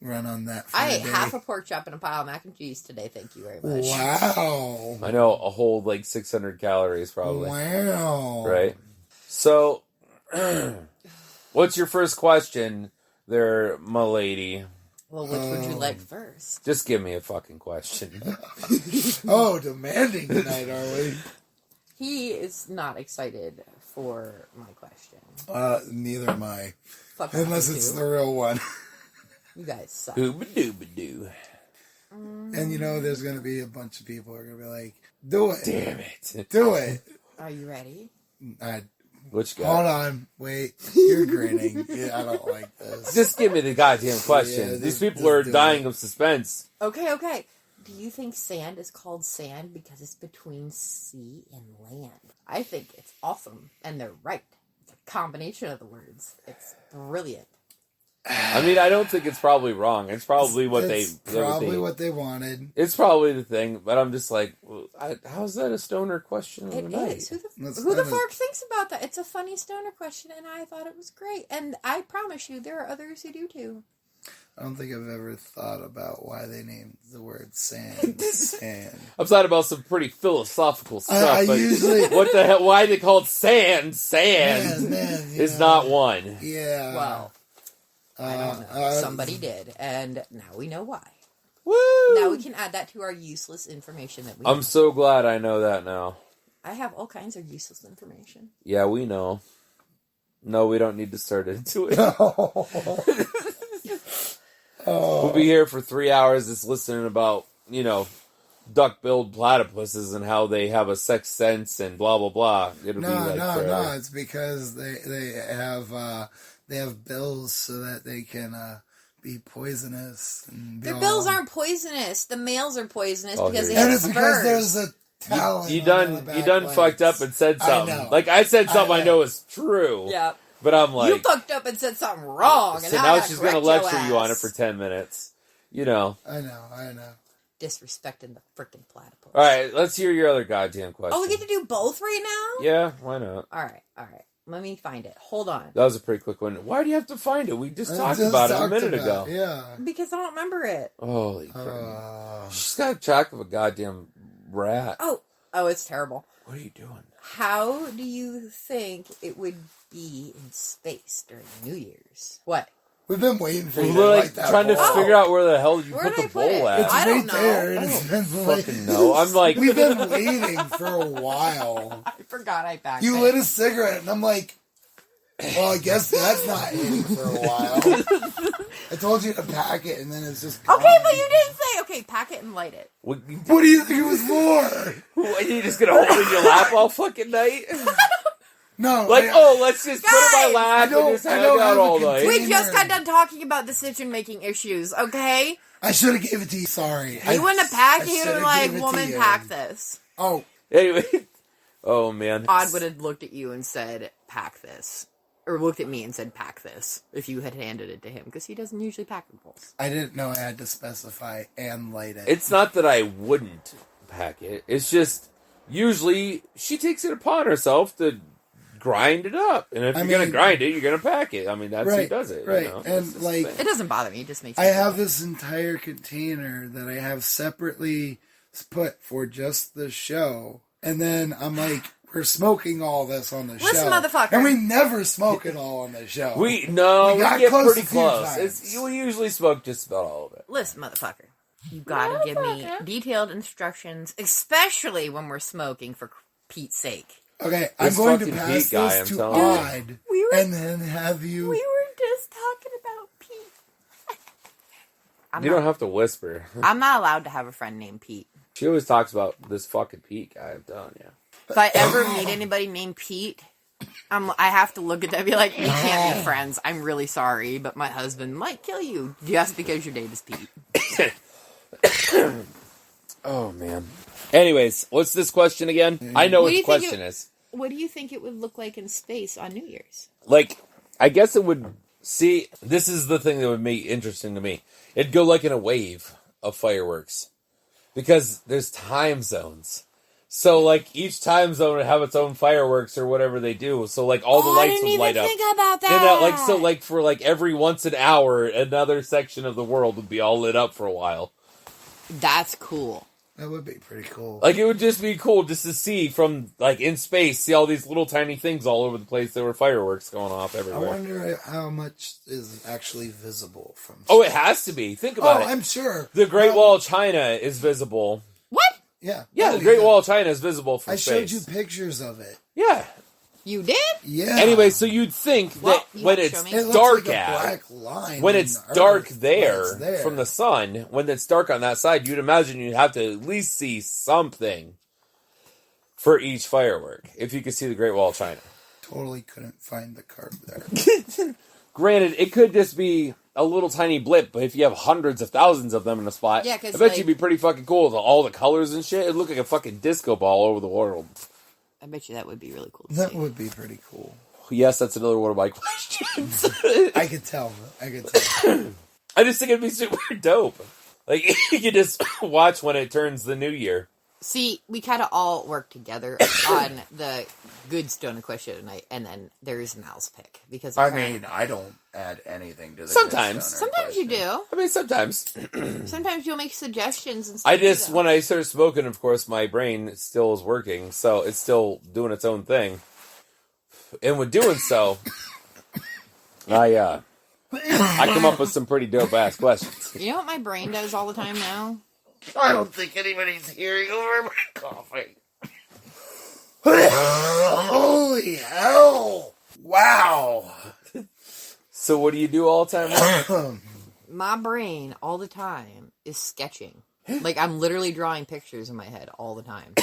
run on that for I a ate day. half a pork chop and a pile of mac and cheese today, thank you very much. Wow. I know, a whole, like, 600 calories, probably. Wow. Right? So, what's your first question there, my lady? Well, which would you like first? Just give me a fucking question. Oh, demanding tonight, are we? He is not excited for my question. Neither am I. Fuck Unless off, it's you the real one. You guys suck. Ooba-dooba-doo. And there's going to be a bunch of people who are going to be like, do it. Damn it. Do it. Are you ready? Which guy? Hold on. Wait. You're grinning. Yeah, I don't like this. Just give me the goddamn question. Yeah, These people are dying of suspense. Okay. Do you think sand is called sand because it's between sea and land? I think it's awesome, and they're right. It's a combination of the words. It's brilliant. I mean, I don't think it's probably wrong. It's probably what what they wanted. It's probably the thing, but I'm just like, how's that a stoner question of the It night? is. Who the fuck thinks about that? It's a funny stoner question, and I thought it was great. And I promise you, there are others who do too. I don't think I've ever thought about why they named the word sand sand. I've thought about some pretty philosophical stuff, but usually... what the hell? Why they call it sand? Sand is not one. Yeah. Well, I don't know. Somebody did, and now we know why. Woo! Now we can add that to our useless information that we I'm know. so glad I know that now. I have all kinds of useless information. Yeah, we know. No, we don't need to start into it. We'll be here for 3 hours just listening about, duck-billed platypuses and how they have a sex sense and blah, blah, blah. It'll be like No. It's because they have bills so that they can be poisonous. And Their bills aren't poisonous. The males are poisonous Oh, because they here have And it's spurs. because there's a talent. You done fucked up and said something. I know. Like, I said something I know is true. Yeah. But I'm like... You fucked up and said something wrong. So And now I she's going to lecture you on it for 10 minutes. I know. Disrespecting the freaking platypus. All right, let's hear your other goddamn question. Oh, we get to do both right now? Yeah, why not? All right. Let me find it. Hold on. That was a pretty quick one. Why do you have to find it? We just talked about it a minute ago. Yeah. Because I don't remember it. Holy crap. She's got track of a goddamn rat. Oh, it's terrible. What are you doing? How do you think it would be in space during New Year's? What? We've been waiting for you We're to like that trying to ball. figure out where the hell you Where put did the I put it? bowl at. It's I right don't know. there. And I it's don't been fucking know. I'm like... We've been waiting for a while. I forgot I packed You it. lit a cigarette, and I'm like, well, I guess that's not hitting for a while. I told you to pack it, and then it's just gone. Okay, but you didn't say, okay, pack it and light it. What, What do you think it was for? are you just going to hold it in your lap all fucking night? No. Like, let's just put it in my lap and just hang out all night. We just got done talking about decision-making issues, okay? I should have gave it to you. Sorry. You wouldn't have packed it. You would have like, woman, pack this. Oh. Anyway. Oh, man. Odd would have looked at you and said, pack this. Or looked at me and said, pack this. If you had handed it to him. Because he doesn't usually pack impulse. I didn't know I had to specify and light it. It's not that I wouldn't pack it. It's just, usually, she takes it upon herself to grind it up. And if you're going to grind it, you're going to pack it. I mean, that's who does it. Right. You know? And, like... It doesn't bother me. It just makes me have this entire container that I have separately put for just the show. And then I'm like, we're smoking all this on the show. Listen, motherfucker. And we never smoke it all on the show. We get close pretty close. We usually smoke just about all of it. Listen, motherfucker. You gotta give me detailed instructions, especially when we're smoking, for Pete's sake. Okay, I'm going to pass this to Odd, and then have you... We were just talking about Pete. You don't have to whisper. I'm not allowed to have a friend named Pete. She always talks about this fucking Pete guy. I'm telling you. If I ever meet anybody named Pete, I have to look at them and be like, we can't be friends. I'm really sorry, but my husband might kill you just because your name is Pete. Oh, man. Anyways, what's this question again? I know what the question is. What do you think it would look like in space on New Year's? Like, I guess it would... See, this is the thing that would be interesting to me. It'd go like in a wave of fireworks. Because there's time zones. So, like, each time zone would have its own fireworks or whatever they do. So, like, all the lights would light up. I didn't even think about that. And, for, every once an hour, another section of the world would be all lit up for a while. That's cool. That would be pretty cool. Like, it would just be cool just to see from, like, in space, see all these little tiny things all over the place. There were fireworks going off everywhere. I wonder how much is actually visible from space. Oh, it has to be. Think about it. Oh, I'm sure. The Great Wall of China is visible. What? Yeah. Yeah, the Great Wall of China is visible from space. I showed you pictures of it. Yeah. You did? Yeah. Anyway, so you'd think that when it's dark when it's dark there from the sun, when it's dark on that side, you'd imagine you'd have to at least see something for each firework, if you could see the Great Wall of China. Totally couldn't find the card there. Granted, it could just be a little tiny blip, but if you have hundreds of thousands of them in a spot, I bet you'd be pretty fucking cool with all the colors and shit. It'd look like a fucking disco ball over the world. I bet you that would be really cool to That see. would be pretty cool. Yes, that's another one of my questions. I could tell. I just think it'd be super dope. Like, you could just watch when it turns the new year. See, we kind of all work together on the good Stone question tonight, and then there's Mal's pick. Because I don't add anything to the Sometimes you do. I mean, sometimes. Sometimes you'll make suggestions and stuff. When I started smoking, of course, my brain still is working, so it's still doing its own thing. And with doing so, I come up with some pretty dope-ass questions. You know what my brain does all the time now? I don't think anybody's hearing over my coughing. Holy hell! Wow! So what do you do all the time? My brain all the time is sketching. Like, I'm literally drawing pictures in my head all the time.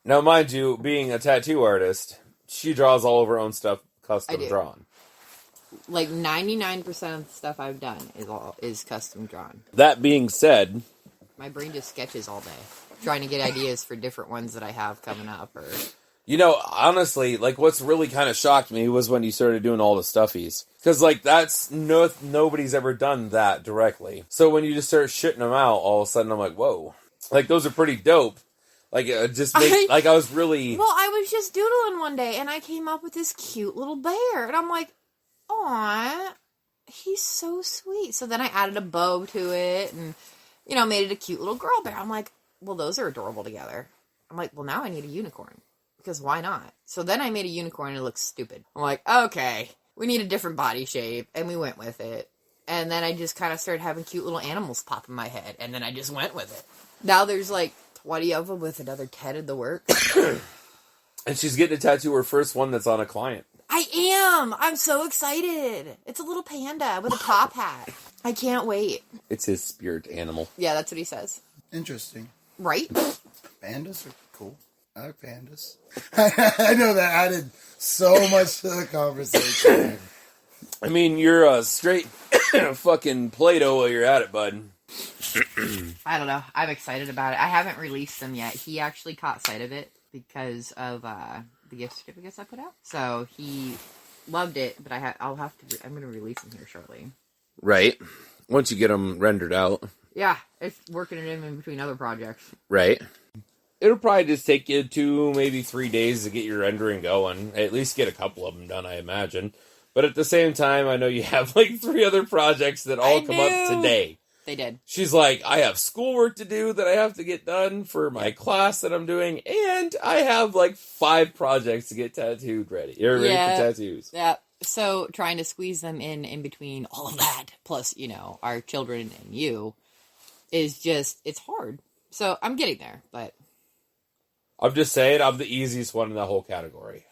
Now, mind you, being a tattoo artist, she draws all of her own stuff custom drawn. Like, 99% of the stuff I've done is custom drawn. That being said... My brain just sketches all day. Trying to get ideas for different ones that I have coming up. Or You know, honestly, like, what's really kind of shocked me was when you started doing all the stuffies. Because, like, that's... nobody's ever done that directly. So when you just start shitting them out, all of a sudden I'm like, whoa. Like, those are pretty dope. Like, it just makes... I was really... Well, I was just doodling one day, and I came up with this cute little bear. And I'm like, aw, he's so sweet. So then I added a bow to it, and, you know, made it a cute little girl bear. I'm like, well, those are adorable together. I'm like, well, now I need a unicorn. Because why not? So then I made a unicorn, and it looks stupid. I'm like, okay, we need a different body shape. And we went with it. And then I just kind of started having cute little animals pop in my head. And then I just went with it. Now there's like 20 of them with another 10 in the works. And she's getting to tattoo her first one that's on a client. I am! I'm so excited. It's a little panda with a top hat. I can't wait. It's his spirit animal. Yeah, that's what he says. Interesting. Right? Pandas are cool. I like pandas. I know that added so much to the conversation. I mean, you're a straight fucking Play-Doh while you're at it, bud. I don't know. I'm excited about it. I haven't released them yet. He actually caught sight of it because of the gift certificates I put out. So he loved it, but I'm going to release them here shortly. Right. Once you get them rendered out. Yeah, it's working it in between other projects. Right. It'll probably just take you 2, maybe 3 days to get your rendering going. At least get a couple of them done, I imagine. But at the same time, I know you have like 3 other projects that all come up today. They did. She's like, I have schoolwork to do that I have to get done for my class that I'm doing, and I have like 5 projects to get tattooed ready. You're ready for tattoos. Yeah. So trying to squeeze them in between all of that, plus, our children and you, is just, it's hard. So I'm getting there, but... I'm just saying, I'm the easiest one in the whole category.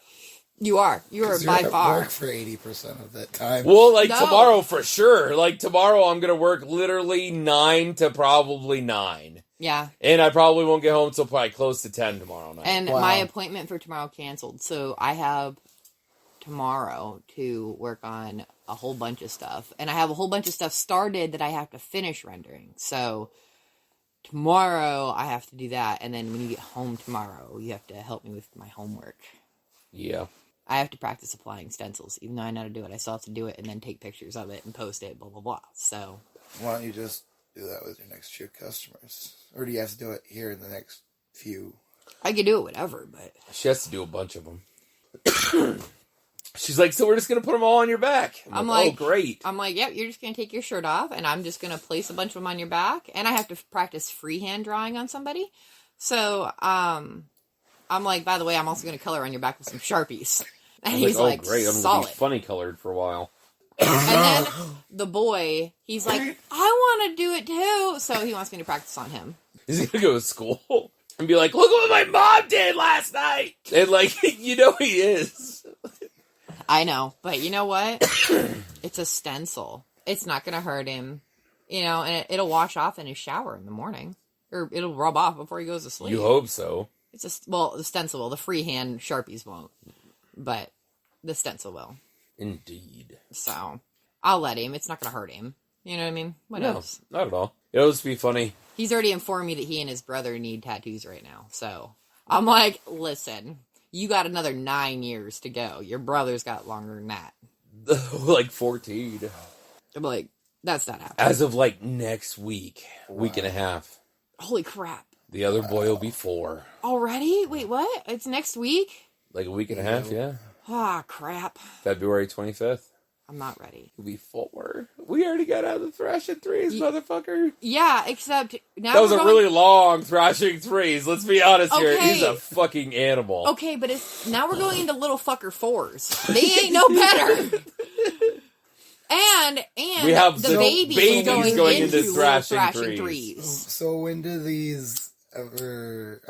You are by far. Work for 80% of that time. Well, tomorrow for sure. Like tomorrow, I'm gonna work literally 9 to probably 9. Yeah, and I probably won't get home until probably close to 10 tomorrow night. And my appointment for tomorrow canceled, so I have tomorrow to work on a whole bunch of stuff, and I have a whole bunch of stuff started that I have to finish rendering. So tomorrow I have to do that, and then when you get home tomorrow, you have to help me with my homework. Yeah. I have to practice applying stencils. Even though I know how to do it, I still have to do it and then take pictures of it and post it, blah, blah, blah. So, why don't you just do that with your next few customers? Or do you have to do it here in the next few? I could do it whatever, but... She has to do a bunch of them. She's like, so we're just going to put them all on your back. I'm like, oh, great. I'm like, yep, you're just going to take your shirt off, and I'm just going to place a bunch of them on your back, and I have to practice freehand drawing on somebody. So, I'm like, by the way, I'm also going to color on your back with some Sharpies. And he's like, great, I'm going to be funny colored for a while. And then the boy, he's like, I want to do it too. So he wants me to practice on him. Is he going to go to school and be like, look what my mom did last night? And he is. I know, but you know what? It's a stencil. It's not going to hurt him, and it'll wash off in his shower in the morning. Or it'll rub off before he goes to sleep. You hope so. The stencil will. The freehand Sharpies won't. But the stencil will. Indeed. So, I'll let him. It's not going to hurt him. You know what I mean? What else? Not at all. It'll just be funny. He's already informed me that he and his brother need tattoos right now. So, I'm like, listen, you got another 9 years to go. Your brother's got longer than that. 14. I'm like, that's not happening. As of next week. Week and a half. Holy crap. The other boy will be 4. Already? Wait, what? It's next week? Like a week and a half, yeah. Ah, crap. February 25th. I'm not ready. It'll be 4. We already got out of the thrashing threes, motherfucker. Yeah, except now that was a really long thrashing threes. Let's be honest here. He's a fucking animal. Okay, but now we're going into little fucker 4s. They ain't no better. And we have the babies going into thrashing threes. So when do these ever?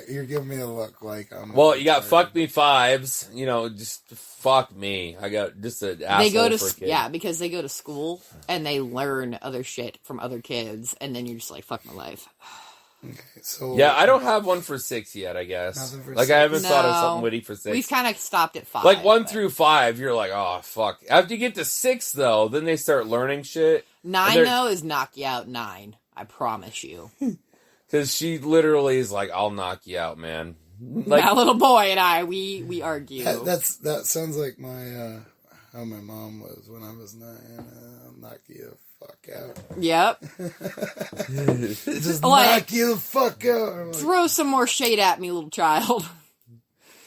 You're giving me a look like I'm. Well, you got fuck me 5s. Just fuck me. I got just an asshole. They go to for a kid. because they go to school and they learn other shit from other kids, and then you're just like, fuck my life. Okay, so yeah, I don't have one for 6 yet. I guess I haven't thought of something witty for 6. We've kind of stopped at 5. 1 through 5, you're like, oh fuck. After you get to 6, though, then they start learning shit. 9 though is knock you out 9. I promise you. Because she literally is like, I'll knock you out, man. That little boy and I, we argue. That sounds like how my mom was when I was 9. I'll knock you the fuck out. Yep. Just knock you the fuck out. Throw some more shade at me, little child.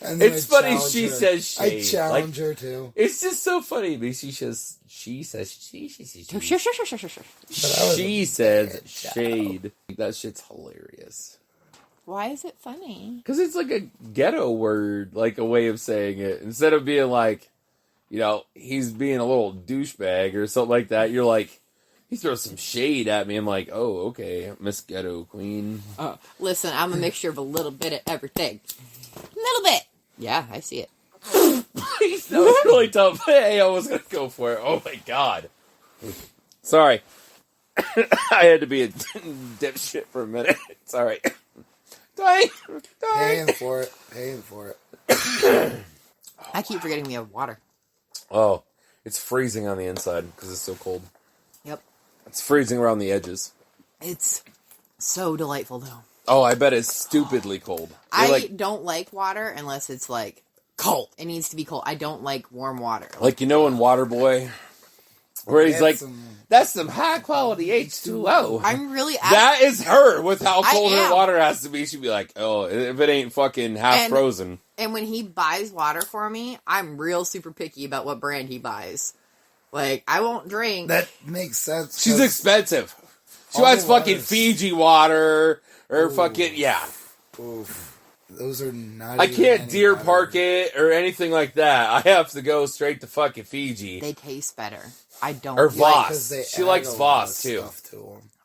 It's funny she says shade. I challenge her too. It's just so funny because she says shade. That shit's hilarious. Why is it funny? Because it's like a ghetto word, like a way of saying it. Instead of being like, he's being a little douchebag or something like that, you're like, he throws some shade at me. I'm like, oh, okay, Miss Ghetto Queen. Listen, I'm a mixture of a little bit of everything. Little bit. Yeah, I see it. Please, that was really tough. Hey, I was gonna go for it. Oh my god. Sorry. I had to be a dipshit for a minute. Sorry. Paying for it. I keep forgetting we have water. Oh, it's freezing on the inside because it's so cold. Yep. It's freezing around the edges. It's so delightful, though. Oh, I bet it's stupidly cold. I don't like water unless it's, like, cold. It needs to be cold. I don't like warm water. Like, you know in Waterboy, where he's like, that's some high-quality H2O. I'm really... That is her, with how cold her water has to be. She'd be like, oh, if it ain't fucking half frozen. And when he buys water for me, I'm real super picky about what brand he buys. Like, I won't drink... That makes sense. She's expensive. She wants fucking Fiji water, or fucking, yeah. Oof. Those are not I can't Deer Park it, or anything like that. I have to go straight to fucking Fiji. They taste better. I don't or like... Voss. She likes Voss, too.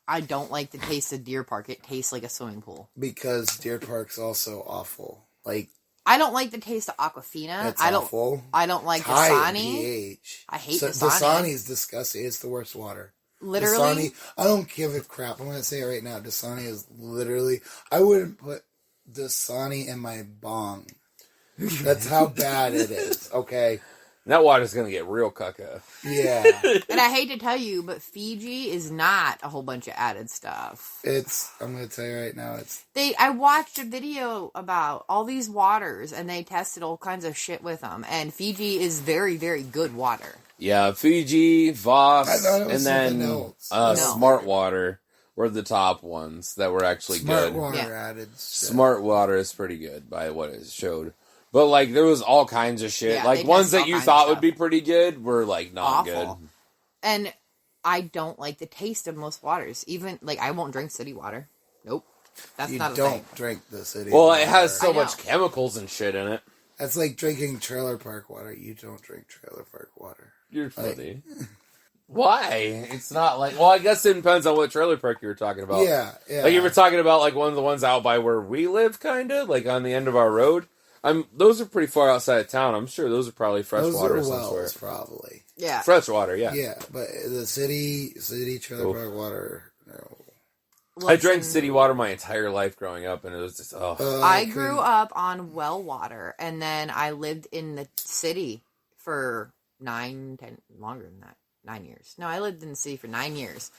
I don't like the taste of Deer Park. It tastes like a swimming pool. Because Deer Park's also awful. Like... I don't like the taste of Aquafina. Awful. I don't like Dasani. I hate Dasani. Dasani is disgusting. It's the worst water. Literally? Dasani, I don't give a crap. I'm going to say it right now. Dasani is literally... I wouldn't put Dasani in my bong. That's how bad it is, okay? That water's going to get real caca. Yeah. And I hate to tell you, but Fiji is not a whole bunch of added stuff. I'm going to tell you right now, I watched a video about all these waters, and they tested all kinds of shit with them, and Fiji is very, very good water. Yeah, Fiji, Voss, and then no. Smart Water were the top ones that were actually good. Smart Water added shit. Smart Water is pretty good by what it showed. But, like, there was all kinds of shit. Yeah, like, ones that you thought would be pretty good were, like, not good. And I don't like the taste of most waters. Even, like, I won't drink city water. Nope. That's not a thing. You don't drink the city water. Well, it has so much chemicals and shit in it. That's like drinking trailer park water. You don't drink trailer park water. You're funny. Why? It's not like... Well, I guess it depends on what trailer park you were talking about. Yeah. Like, you were talking about, like, one of the ones out by where we live, kind of? Like, on the end of our road? Those are pretty far outside of town. I'm sure those are probably fresh water of some sort. Probably. Yeah. Fresh water, yeah. Yeah, but the city trailer park water, no. Listen, I drank city water my entire life growing up, and it was just, I grew up on well water, and then I lived in the city for 9 years. No, I lived in the city for 9 years,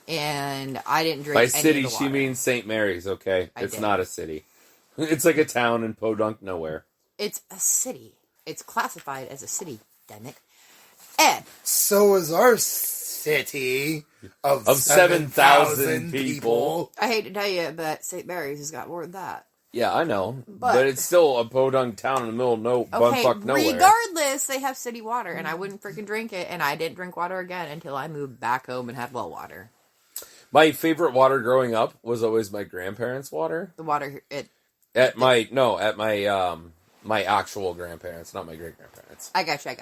and I didn't drink by any city, of the water. she means St. Mary's, okay? It's did. not a city. It's like a town in Podunk nowhere. It's a city. It's classified as a city, damn it. And so is our city of 7,000 people. I hate to tell you, but St. Mary's has got more than that. Yeah, I know. But it's still a podunk town in the middle of bumfuck nowhere. Regardless, they have city water, and I wouldn't freaking drink it, and I didn't drink water again until I moved back home and had well water. My favorite water growing up was always my grandparents' water. The water, my actual grandparents, not my great-grandparents. I gotcha.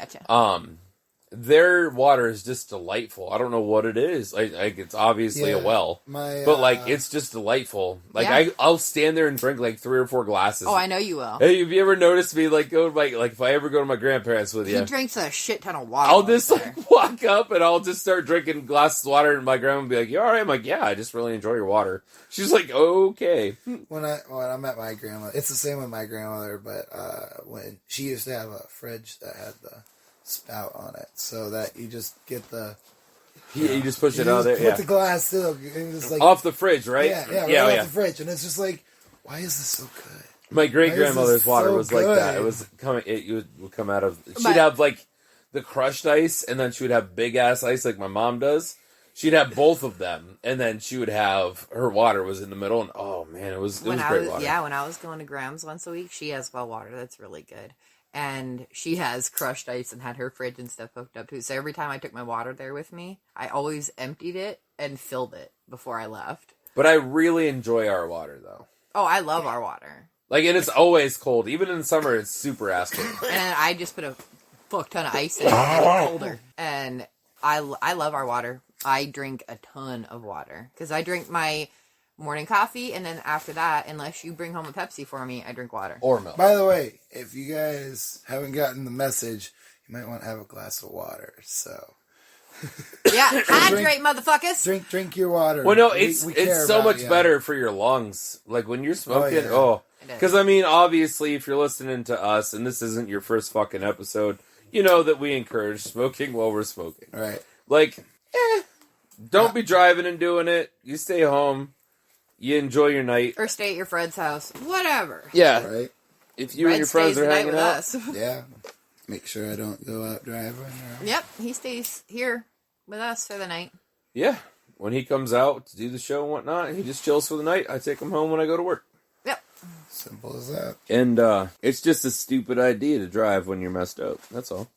Their water is just delightful. I don't know what it is. Like it's obviously a well, but like it's just delightful. Like I'll stand there and drink like 3 or 4 glasses. Oh, I know you will. Hey, have you ever noticed me like go to like if I ever go to my grandparents with you? He drinks a shit ton of water. I'll just like walk up and I'll just start drinking glasses of water, and my grandma will be like, "You all right?" I'm like, "Yeah, I just really enjoy your water." She's like, "Okay." When I met my grandmother, it's the same with my grandmother, but when she used to have a fridge that had the spout on it, so that you just get the... You just push it out there, put the glass still, just like... Off the fridge, right? Yeah, off the fridge, and it's just like, why is this so good? My great-grandmother's water was like that. It was coming... It would come out of... She'd have, like, the crushed ice, and then she would have big-ass ice like my mom does. She'd have both of them, and then she would have... Her water was in the middle, and oh, man, it was great water. Yeah, when I was going to Graham's once a week, she has well water. That's really good. And she has crushed ice and had her fridge and stuff hooked up too. So every time I took my water there with me, I always emptied it and filled it before I left. But I really enjoy our water, though. Oh, I love our water. Like, and it's always cold. Even in the summer, it's super ass cold. And I just put a fuck ton of ice in it and it's colder. And I love our water. I drink a ton of water. Because I drink my morning coffee, and then after that, unless you bring home a Pepsi for me, I drink water. Or milk. By the way, if you guys haven't gotten the message, you might want to have a glass of water, so... Yeah, hydrate, motherfuckers. Drink your water. Well, no, We it's so much better for your lungs. Like when you're smoking, because I mean, obviously, if you're listening to us and this isn't your first fucking episode, you know that we encourage smoking while we're smoking. Right. Like, don't be driving and doing it. You stay home. You enjoy your night. Or stay at your friend's house. Whatever. Yeah. Right. If you and your friends are hanging out. Us. Yeah. Make sure I don't go out driving. Yep. He stays here with us for the night. Yeah. When he comes out to do the show and whatnot, he just chills for the night. I take him home when I go to work. Yep. Simple as that. And it's just a stupid idea to drive when you're messed up. That's all.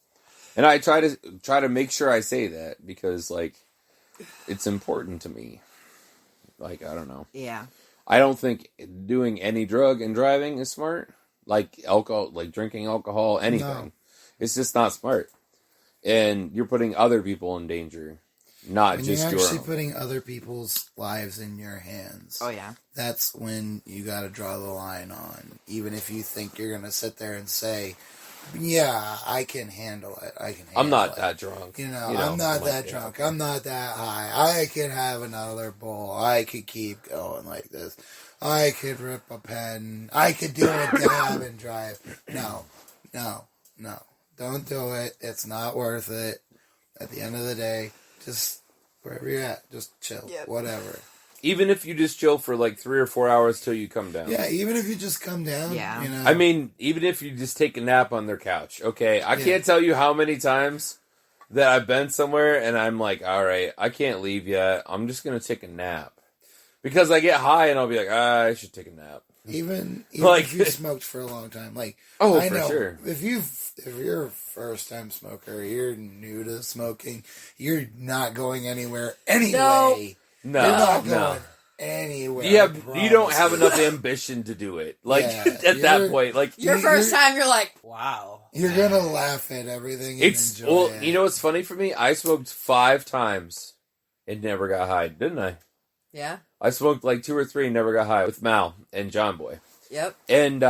And I try to make sure I say that because, like, it's important to me. Like, I don't know. Yeah. I don't think doing any drug and driving is smart. Like alcohol, like drinking alcohol, anything. No. It's just not smart. And you're putting other people in danger, not when just your own. You're actually putting other people's lives in your hands. Oh, yeah. That's when you got to draw the line on. Even if you think you're going to sit there and say, yeah, I can handle it. I'm not that drunk. I'm not that drunk. I'm not that high. I could have another bowl. I could keep going like this. I could rip a pen. I could do a dab and drive. No. Don't do it. It's not worth it. At the end of the day, just wherever you're at, just chill. Yep. Whatever. Even if you just chill for like 3 or 4 hours till you come down. Yeah, even if you just come down. Yeah. I mean, even if you just take a nap on their couch. Okay, I can't tell you how many times that I've been somewhere and I'm like, all right, I can't leave yet. I'm just going to take a nap. Because I get high and I'll be like, I should take a nap. Even if you smoked for a long time. Like, I know, sure. If you're a first time smoker, you're new to smoking, you're not going anywhere anyway. No, you're not going anywhere. You don't have enough ambition to do it. Like at that point, like your first time, you're like, wow. You're gonna laugh at everything. And enjoy it. You know what's funny for me? I smoked 5 times and never got high, didn't I? Yeah. I smoked like 2 or 3 and never got high with Mal and John Boy. Yep. And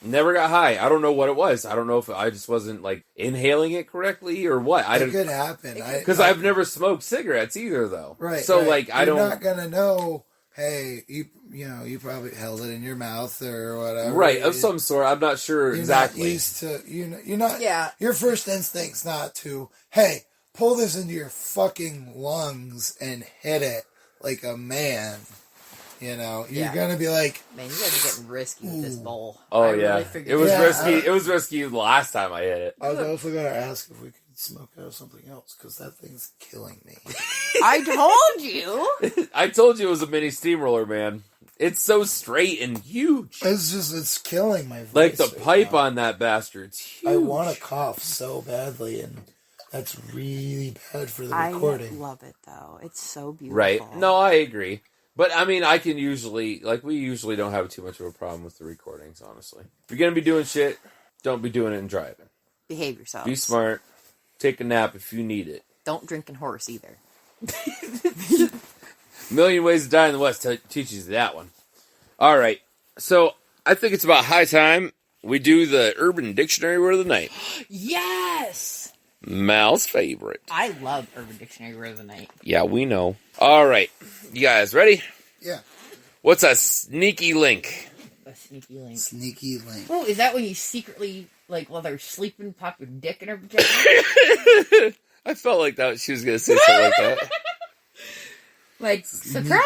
never got high. I don't know what it was. I don't know if I just wasn't like inhaling it correctly or what. It could happen. Because I've never smoked cigarettes either, though. Right. So right. You're not gonna know. Hey, you probably held it in your mouth or whatever. Right, of some sort. I'm not sure exactly. Not used to. You're not. Yeah. Your first instinct's not to. Hey, pull this into your fucking lungs and hit it like a man. You're gonna be like, man, you guys are getting risky with this bowl. Oh it was risky. It was risky the last time I hit it. I was also gonna ask if we could smoke out of something else because that thing's killing me. I told you. I told you it was a mini steamroller, man. It's so straight and huge. It's killing my voice. Like the right pipe now. On that bastard's huge. I want to cough so badly, and that's really bad for the recording. I love it though. It's so beautiful. Right? No, I agree. But, I mean, I can usually, we usually don't have too much of a problem with the recordings, honestly. If you're going to be doing shit, don't be doing it and driving. Behave yourself. Be smart. Take a nap if you need it. Don't drink and horse either. Million Ways to Die in the West teaches you that one. All right. So, I think it's about high time we do the Urban Dictionary Word of the Night. Yes! Mal's favorite. I love Urban Dictionary Word of the Night. Yeah, we know. All right. You guys ready? Yeah. What's a sneaky link? A sneaky link. Sneaky link. Oh, is that when you secretly, while they're sleeping, pop your dick in her vagina? I felt like that she was going to say something like that. Surprise!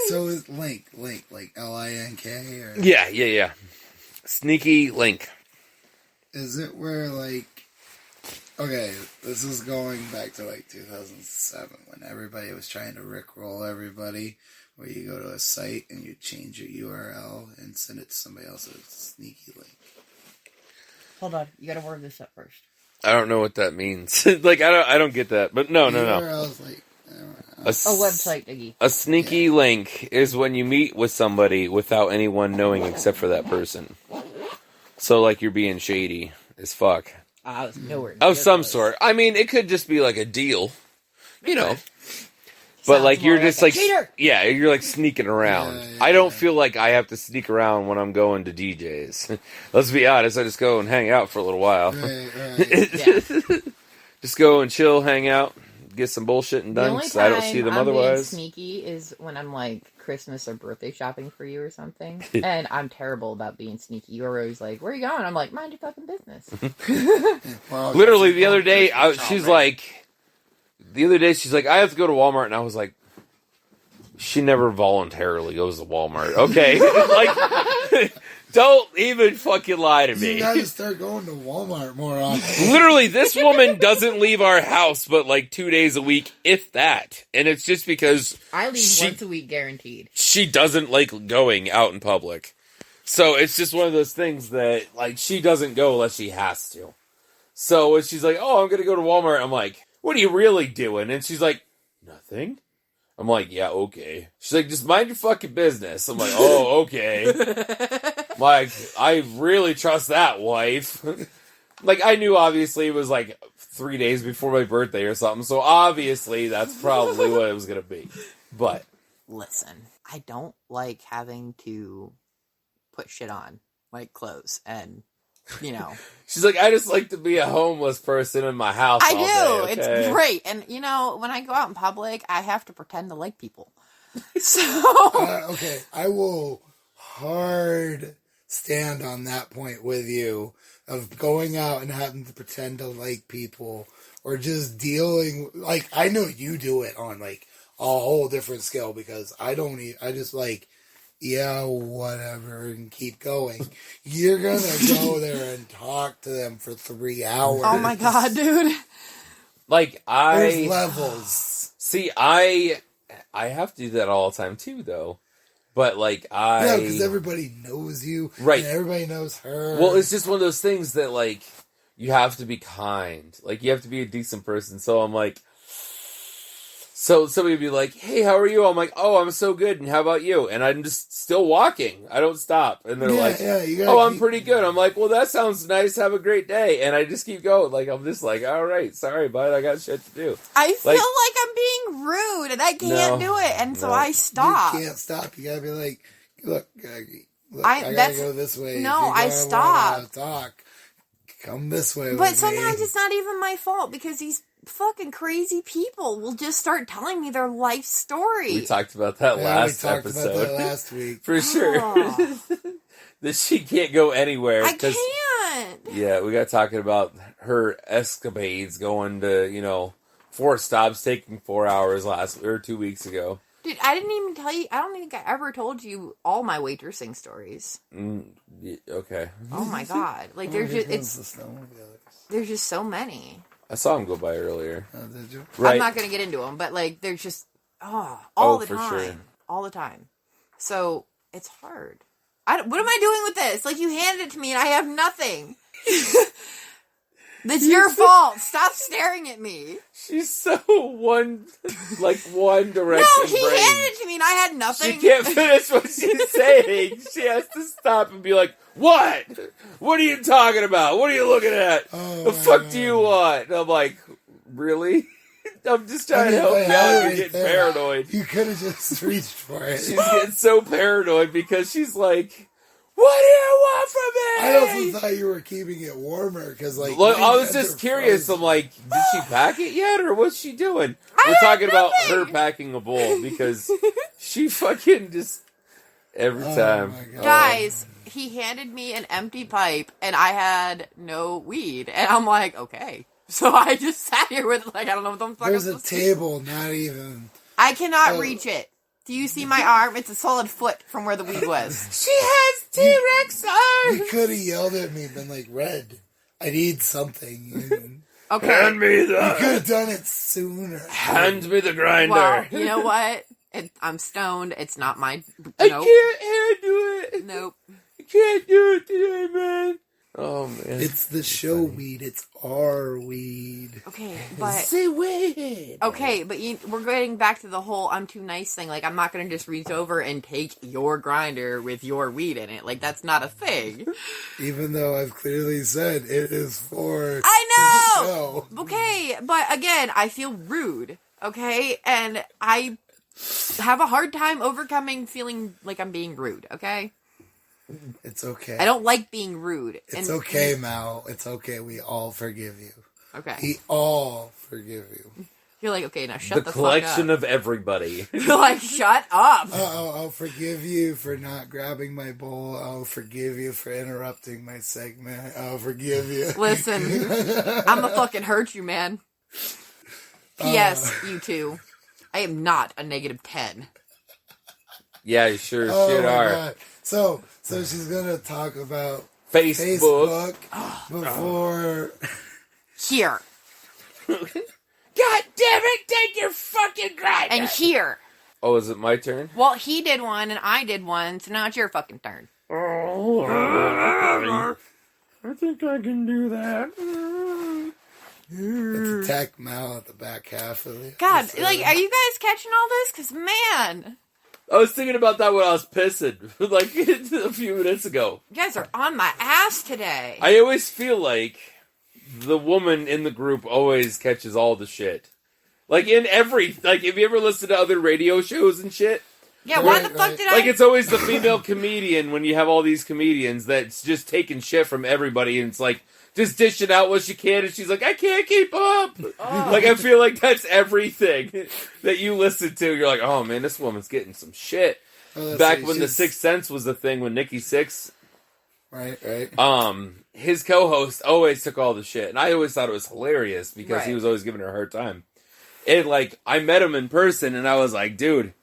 So is link, like Link, or... Yeah. Sneaky link. Is it where, okay, this is going back to 2007 when everybody was trying to rickroll everybody, where you go to a site and you change your URL and send it to somebody else's sneaky link. Hold on, you gotta word this up first. I don't know what that means. I don't get that. But no. URL's a website, Iggy. A sneaky link is when you meet with somebody without anyone knowing except for that person. So you're being shady as fuck. I was nowhere. Of some sort. I mean, it could just be a deal, But you're just cheater. Yeah, you're sneaking around. I don't feel like I have to sneak around when I'm going to DJs. Let's be honest, I just go and hang out for a little while. Right. Just go and chill, hang out, get some bullshitting The done only because I don't time see them I'm being otherwise. sneaky is when I'm like Christmas or birthday shopping for you or something, and I'm terrible about being sneaky. You're always like, "Where are you going?" I'm like, "Mind your fucking business." Well, Literally, the other day, Christmas she's shopping. like, I have to go to Walmart, and I was like, she never voluntarily goes to Walmart. Okay, like, don't even fucking lie to you me. gotta start going to Walmart more often. Literally, this woman doesn't leave our house but like 2 days a week, if that. And it's just because I leave once a week, guaranteed. she doesn't like going out in public. So it's just one of those things that, like, she doesn't go unless she has to. So when she's like, oh, I'm going to go to Walmart, I'm like, what are you really doing? And she's like, nothing. I'm like, yeah, okay. She's like, just mind your fucking business. I'm like, oh, okay. Like, I really trust that, wife. Like, I knew obviously it was like 3 days before my birthday or something, so obviously that's probably what it was going to be. But Listen, I don't like having to put shit on, like clothes, and, you know. she's like, I just like to be a homeless person in my house I all do. day, okay? It's great. And, you know, when I go out in public, I have to pretend to like people. So. Okay, I will hard stand on that point with you of going out and having to pretend to like people or just dealing. Like, I know you do it on, like, a whole different scale because I don't I just like, yeah, whatever, and keep going. You're gonna go there and talk to them for 3 hours. Oh my god, dude. Like, There's levels. See, I have to do that all the time too, though. But, like, Yeah, because everybody knows you. Right. And everybody knows her. Well, it's just one of those things that, like, you have to be kind. Like, you have to be a decent person. So I'm like, so somebody would be like, hey, how are you? I'm like, oh, I'm so good. And how about you? And I'm just still walking. I don't stop. And they're like, oh, I'm pretty good. I'm like, well, that sounds nice. Have a great day. And I just keep going. Like, I'm just like, all right, sorry, bud. I got shit to do. I feel like I'm being rude and I can't do it. And so I stop. You can't stop. You gotta be like, look, I gotta go this way. No, I stop. Talk. Come this way. But sometimes it's not even my fault because these fucking crazy people will just start telling me their life story. We talked about that last about episode. that last week. For sure. Oh. That she can't go anywhere. I can't. Yeah, we got talking about her escapades going to, 4 stops, taking 4 hours 2 weeks ago. Dude, I didn't even tell you. I don't think I ever told you all my waitressing stories. Okay. Oh my god! Like there's just so many. I saw him go by earlier. Oh, did you? Right. I'm not gonna get into them, but like there's just all the for time, sure. all the time. So it's hard. What am I doing with this? Like you handed it to me and I have nothing. That's your fault. Stop staring at me. She's so one direction. No, he handed it to me and I had nothing. She can't finish what she's saying. She has to stop and be like, what? What are you talking about? What are you looking at? The fuck do you want? And I'm like, really? I'm just trying to help you out. You're getting paranoid. You could have just reached for it. She's getting so paranoid because she's like, what do you want from me? I also thought you were keeping it warmer because, like, look, I was just curious. I'm like, did she pack it yet, or what's she doing? We're talking about her packing a bowl because she fucking just every time. Guys, he handed me an empty pipe and I had no weed, and I'm like, okay. So I just sat here with I don't know what the fuck. There's a table, not even. I cannot reach it. Do you see my arm? It's a solid foot from where the weed was. She has T-Rex arms! You could have yelled at me, been like, Red, I need something. Okay. Hand me You could have done it sooner. Hand me the grinder. Well, you know what? I'm stoned. It's not my... I Nope. can't handle it. Nope. I can't do it today, man. Oh, man. It's the show weed. It's our weed. Okay, but... Say weed. Okay, but we're getting back to the whole I'm too nice thing. Like, I'm not going to just reach over and take your grinder with your weed in it. Like, that's not a thing. Even though I've clearly said it is for I know! the show. Okay, but again, I feel rude, okay? And I have a hard time overcoming feeling like I'm being rude, okay? It's okay. I don't like being rude. It's okay, Mal. It's okay. We all forgive you. Okay. We all forgive you. You're like, okay, now shut the fuck up. The collection of everybody. You're like, shut up. I'll forgive you for not grabbing my bowl. I'll forgive you for interrupting my segment. I'll forgive you. Listen, I'm gonna fucking hurt you, man. P.S. You two. I am not a -10. Yeah, you sure Oh shit my are. God. So she's gonna talk about Facebook. Before. Here. God damn it, take your fucking grinder. And here. Oh, is it my turn? Well, he did one and I did one, so now it's your fucking turn. I think I can do that. Let's attack Mal at the back half of it. God, like, are you guys catching all this? Because, man, I was thinking about that when I was pissing, like, a few minutes ago. you guys are on my ass today. I always feel like the woman in the group always catches all the shit. Like, if you ever listen to other radio shows and shit, yeah, why the fuck did like, it's always the female comedian when you have all these comedians that's just taking shit from everybody, and it's like, just dishing out what she can, and she's like, I can't keep up. Oh. Like, I feel like that's everything that you listen to. You're like, oh man, this woman's getting some shit. Oh, Back when The Sixth Sense was the thing, when Nikki Sixx, Right. his co-host always took all the shit, and I always thought it was hilarious because he Right. was always giving her a hard time. And like, I met him in person, and I was like, dude,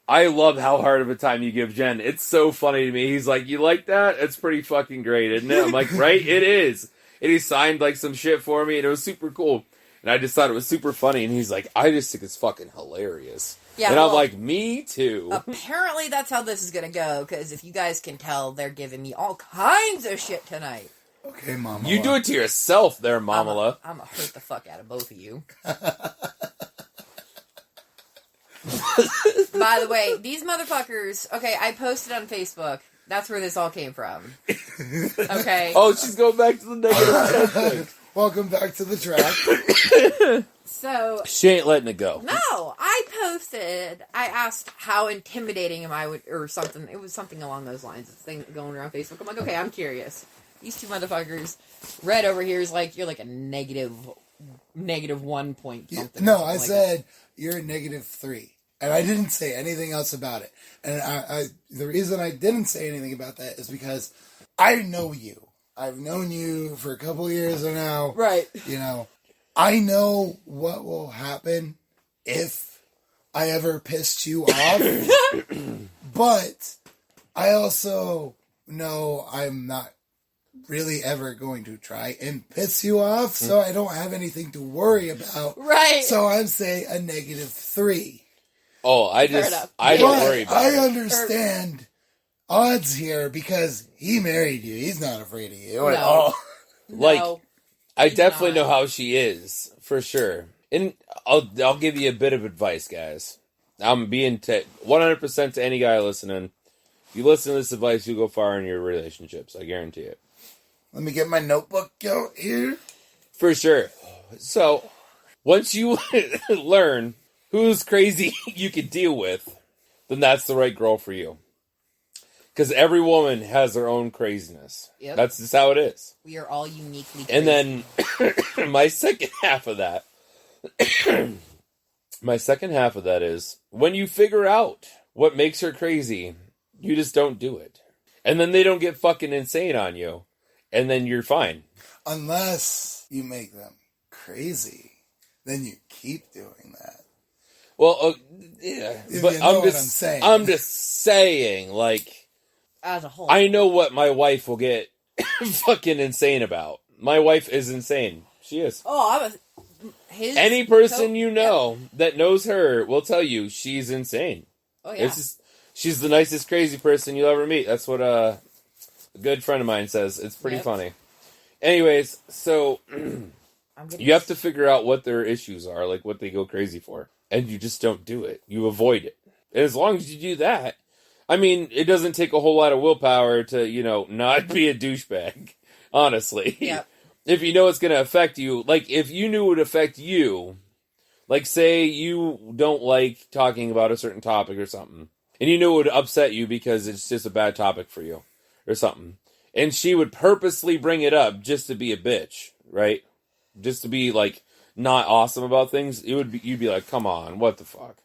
I love how hard of a time you give Jen. It's so funny to me. He's like, you like that? It's pretty fucking great, isn't it? I'm like, right? It is. And he signed like some shit for me, and it was super cool. And I just thought it was super funny. And he's like, I just think it's fucking hilarious. Yeah, and well, I'm like, me too. Apparently that's how this is going to go, because if you guys can tell, they're giving me all kinds of shit tonight. Okay, Mama. You do it to yourself there, Mamala. I'm going to hurt the fuck out of both of you. By the way, these motherfuckers... Okay, I posted on Facebook. That's where this all came from. Okay? Oh, she's going back to the negative 10 thing. Welcome back to the track. So... She ain't letting it go. No, I posted... I asked how intimidating am I... Or something. It was something along those lines. This thing going around Facebook. I'm like, okay, I'm curious. These two motherfuckers... Red over here is like, you're like a negative 1 point something. No, something I like said you're a -3. And I didn't say anything else about it. And I the reason I didn't say anything about that is because I know you. I've known you for a couple years now. Right. You know, I know what will happen if I ever pissed you off. But I also know I'm not really ever going to try and piss you off, so I don't have anything to worry about. Right. So I'm saying a -3. Oh, I don't worry about I it. understand odds here because he married you. He's not afraid of you at No. all. Like, No, I he's definitely not. know how she is, for sure. And I'll give you a bit of advice, guys. I'm being 100% to any guy listening. If you listen to this advice, you'll go far in your relationships. I guarantee it. Let me get my notebook out here. For sure. So, once you learn who's crazy you can deal with, then that's the right girl for you. Because every woman has their own craziness. Yep. That's just how it is. We are all uniquely crazy. And then my second half of that, is when you figure out what makes her crazy, you just don't do it. And then they don't get fucking insane on you. And then you're fine. Unless you make them crazy, then you keep doing that. Well, yeah, If but you know what I'm saying. I'm just saying, like, as a whole, I know what my wife will get fucking insane about. My wife is insane. She is. Oh, Any person you know that knows her will tell you she's insane. Oh yeah. She's the nicest crazy person you'll ever meet. That's what a good friend of mine says. It's pretty funny. Anyways, so you have to figure out what their issues are, like what they go crazy for. And you just don't do it. You avoid it. And as long as you do that, I mean, it doesn't take a whole lot of willpower to, not be a douchebag, honestly. Yeah. If you know it's going to affect you, like if you knew it would affect you, like say you don't like talking about a certain topic or something, and you knew it would upset you because it's just a bad topic for you or something, and she would purposely bring it up just to be a bitch, right? Just to be like, not awesome about things, you'd be like, come on, what the fuck?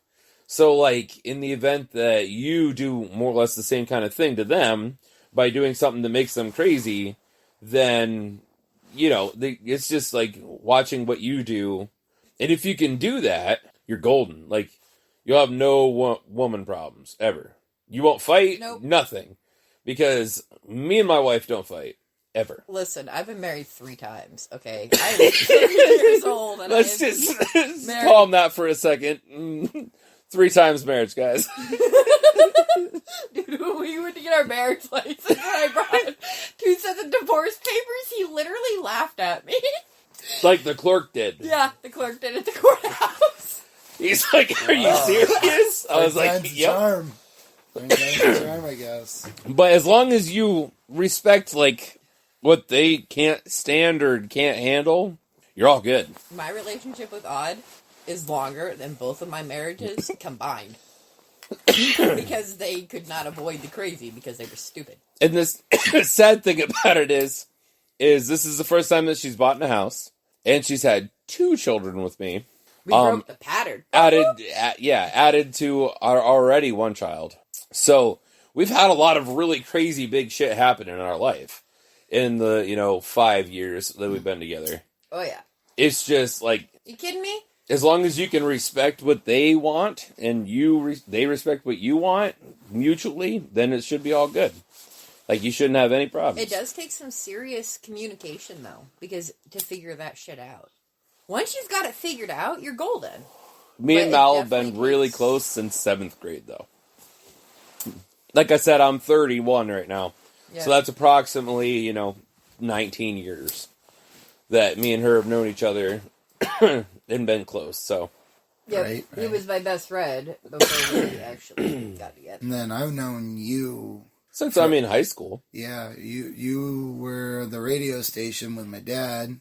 So, like, in the event that you do more or less the same kind of thing to them by doing something that makes them crazy, then, it's just like watching what you do. And if you can do that, you're golden. Like, you'll have no woman problems, ever. You won't fight, Nope. Nothing. Because me and my wife don't fight, ever. Listen, I've been married 3 times, okay? I'm 30 years old, and Let's just calm that for a second. 3 times marriage, guys. Dude, when we went to get our marriage license, and I brought 2 sets of divorce papers, he literally laughed at me. Like the clerk did. Yeah, the clerk did at the courthouse. He's like, are you serious? I was like, yep. Charm. Charm, I guess. But as long as you respect, like, what they can't stand or can't handle, you're all good. My relationship with Odd is longer than both of my marriages combined. Because they could not avoid the crazy because they were stupid. And this sad thing about it is this is the first time that she's bought in a house, and she's had 2 children with me. We broke the pattern. Added to our already 1 child. So we've had a lot of really crazy big shit happen in our life in the 5 years that we've been together. Oh yeah. It's just like, you kidding me? as long as you can respect what they want and they respect what you want mutually, then it should be all good. Like, you shouldn't have any problems. It does take some serious communication, though, because to figure that shit out. Once you've got it figured out, you're golden. Me and Mal have been really close since 7th grade, though. Like I said, I'm 31 right now. Yeah. So that's approximately, 19 years that me and her have known each other and been close, so. Yeah, right. He was my best friend before we actually got together. And then I've known you since I'm in high school. Yeah, you were the radio station with my dad.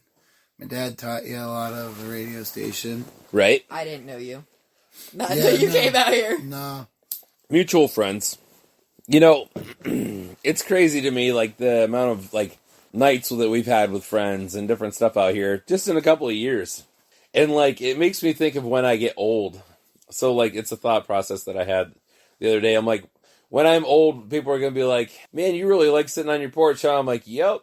My dad taught you a lot of the radio station. Right. I didn't know you. Not until you came out here. No. Mutual friends. It's crazy to me, like, the amount of, like, nights that we've had with friends and different stuff out here just in a couple of years. And, like, it makes me think of when I get old. So, like, it's a thought process that I had the other day. I'm like, when I'm old, people are going to be like, man, you really like sitting on your porch, huh? I'm like, yep.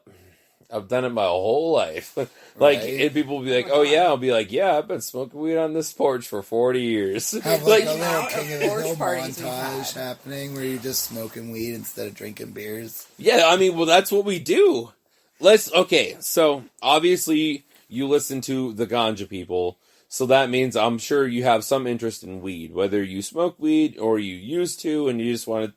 I've done it my whole life. Like, right. And people will be like, oh yeah. I'll be like, yeah, I've been smoking weed on this porch for 40 years. Have like a little King of the Hill montage happening where you're just smoking weed instead of drinking beers. Yeah, I mean, well, that's what we do. Okay, so obviously you listen to the ganja people, so that means I'm sure you have some interest in weed, whether you smoke weed or you used to and you just want to,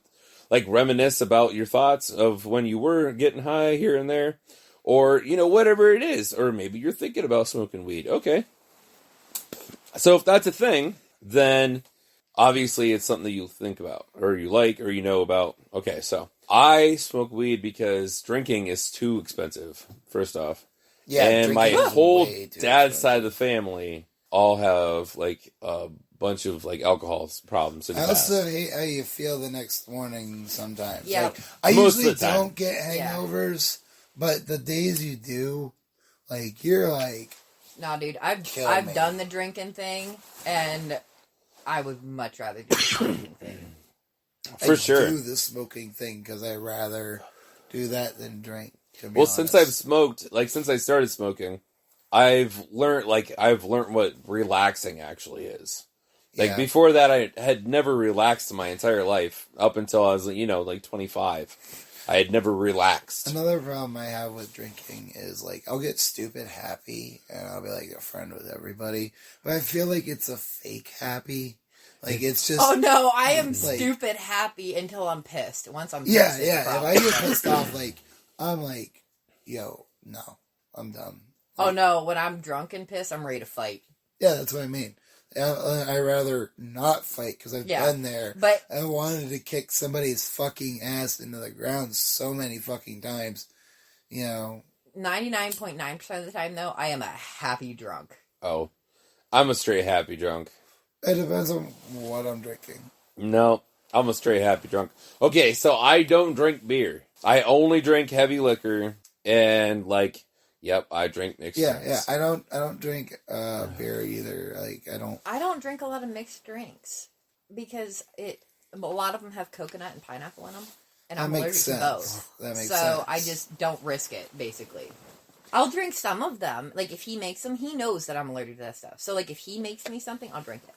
like, reminisce about your thoughts of when you were getting high here and there. Or, whatever it is. Or maybe you're thinking about smoking weed. Okay. So if that's a thing, then obviously it's something that you think about. Or you like, or you know about. Okay, so I smoke weed because drinking is too expensive, first off. Yeah, and my whole dad's side of the family all have, like, a bunch of, like, alcohol problems. I also hate how you feel the next morning sometimes. Yeah. Like, I usually don't get hangovers. Yeah. But the days you do, like, you're like... No, dude, I've done the drinking thing, and I would much rather do the smoking thing. For sure. I do the smoking thing, because I'd rather do that than drink, to be honest. Since I've smoked, since I started smoking, I've learned what relaxing actually is. Like, before that, I had never relaxed in my entire life, up until I was, 25. I had never relaxed. Another problem I have with drinking is, like, I'll get stupid happy, and I'll be, like, a friend with everybody. But I feel like it's a fake happy. Like, it's just... Oh, no, I am stupid happy until I'm pissed. Once I'm pissed, yeah. If I get pissed off, I'm like, yo, no, I'm done. Like, oh, no, when I'm drunk and pissed, I'm ready to fight. Yeah, that's what I mean. I'd rather not fight because I've been there. But I wanted to kick somebody's fucking ass into the ground so many fucking times. 99.9% of the time, though, I am a happy drunk. Oh, I'm a straight happy drunk. It depends on what I'm drinking. No, I'm a straight happy drunk. Okay, so I don't drink beer. I only drink heavy liquor and, like, Yep, I drink mixed Yeah, drinks. I don't drink beer either. Like I don't drink a lot of mixed drinks because a lot of them have coconut and pineapple in them, and I'm allergic to both. That makes so sense. I just don't risk it. Basically, I'll drink some of them. Like if he makes them, he knows that I'm allergic to that stuff. So like if he makes me something, I'll drink it.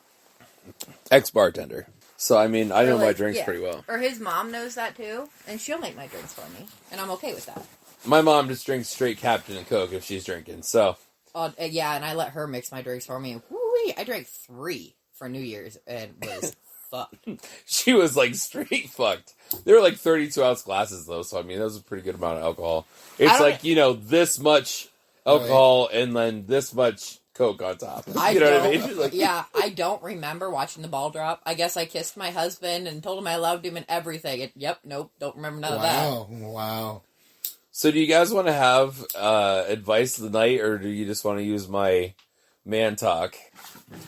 Ex-bartender. So, I mean, I know my drinks yeah. pretty well. Or his mom knows that too, and she'll make my drinks for me, and I'm okay with that. My mom just drinks straight Captain and Coke if she's drinking, so... Yeah, and I let her mix my drinks for me. Woo-wee, I drank 3 for New Year's, and was fucked. She was, like, straight fucked. They were, like, 32-ounce glasses, though, so, I mean, that was a pretty good amount of alcohol. It's like, you know, this much alcohol and then this much Coke on top. You know what I mean? Like, yeah, I don't remember watching the ball drop. I guess I kissed my husband and told him I loved him and everything. Nope, don't remember none of that. Wow. So do you guys want to have advice of the night, or do you just want to use my man talk,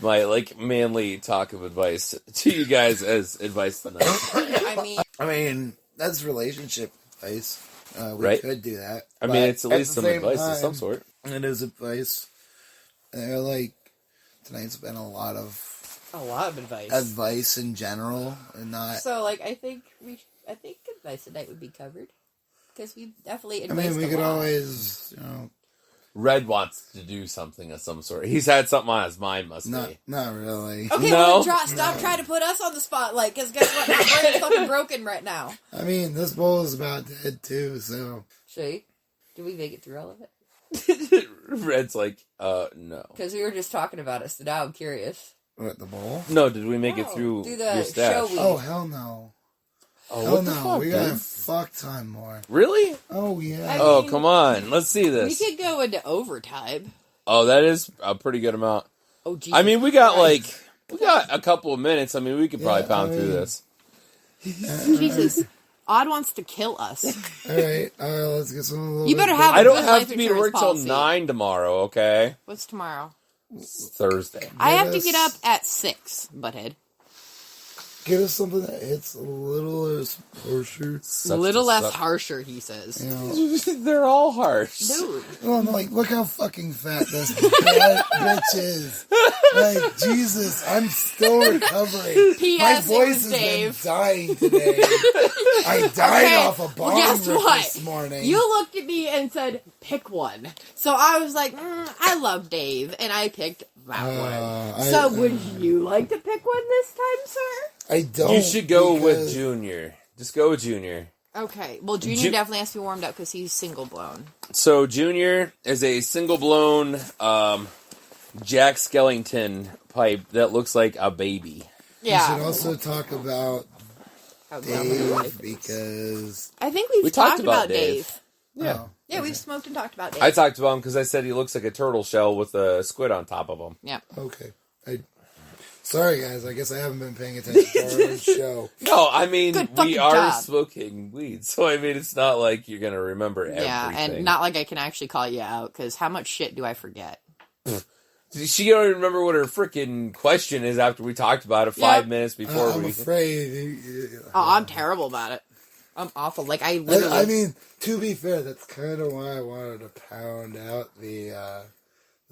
my, like, manly talk of advice to you guys as advice of the night? I mean, that's relationship advice. We could do that. I mean, it's at least some advice of some sort. It is advice. Like, tonight's been a lot of advice. Advice in general, and not. So, like, I think advice tonight would be covered because we definitely. We could always, you know. Red wants to do something of some sort. He's had something on his mind, must be. Not really. Okay, no. Well, stop trying to put us on the spotlight, because guess what? My brain's fucking broken right now. I mean, this bowl is about dead, too, so. See? Did we make it through all of it? Red's like, no. Because we were just talking about it, so now I'm curious. What, the bowl? No, did we make it through the your stash? show week. Oh, hell no. Oh, hell what the no. fuck, We got a dude? fuck ton more. Really? Oh, yeah. Oh, come on. Let's see this. We could go into overtime. Oh, that is a pretty good amount. Oh, Jesus. I mean, we got a couple of minutes. I mean, we could probably pound through this. Jesus. Odd wants to kill us. All right, let's get some. You better have. I don't have to be to work till 9 tomorrow. Okay. What's tomorrow? It's Thursday. I have to get up at 6, butthead. Get us something that hits a little less harsher. A little less harsher, he says. You know. They're all harsh. Dude. Well, I'm like, look how fucking fat this bitch is. Like, Jesus, I'm still recovering. My voice has been dying today. I died off a bomb this morning. You looked at me and said, pick one. So I was like, I love Dave, and I picked that one. So would you like to pick one this time, sir? I don't. You should go with Junior. Just go with Junior. Okay. Well, Junior definitely has to be warmed up because he's single blown. So Junior is a single blown Jack Skellington pipe that looks like a baby. Yeah. We should also talk about Dave because I think we've talked about Dave. Yeah. Oh, Yeah, we've smoked and talked about Dave. I talked about him because I said he looks like a turtle shell with a squid on top of him. Yeah. Okay. Sorry, guys. I guess I haven't been paying attention to our own show. No, I mean, we are job. smoking weed, so I mean, it's not like you're going to remember everything. Yeah, and not like I can actually call you out, because how much shit do I forget? She don't even remember what her freaking question is after we talked about it 5 minutes before I'm afraid. I'm terrible about it. I'm awful. Like, I literally... I mean, to be fair, that's kind of why I wanted to pound out the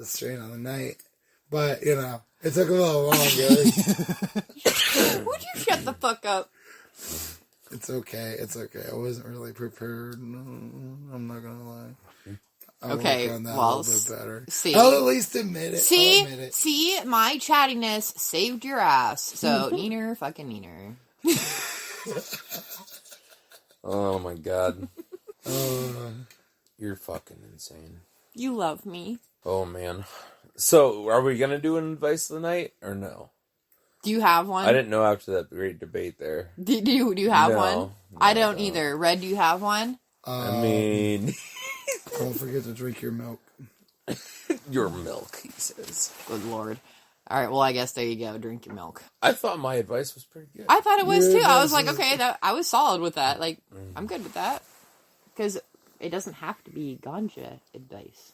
strain on the night. But, you know, it took a little longer. Would you shut the fuck up? It's okay. It's okay. I wasn't really prepared. No, I'm not going to lie. I'll work on that a little bit better. See, I'll at least admit it. See, my chattiness saved your ass. So, neener, fucking neener. Oh my god. You're fucking insane. You love me. Oh man. So, are we gonna do an advice of the night, or no? Do you have one? I didn't know after that great debate there. Do you have one? No, I don't either. Red, do you have one? I mean... Don't forget to drink your milk. Your milk, he says. Good lord. Alright, well, I guess there you go. Drink your milk. I thought my advice was pretty good. I thought it was too. I was like, okay, I was solid with that. Like, I'm good with that. Because it doesn't have to be ganja advice.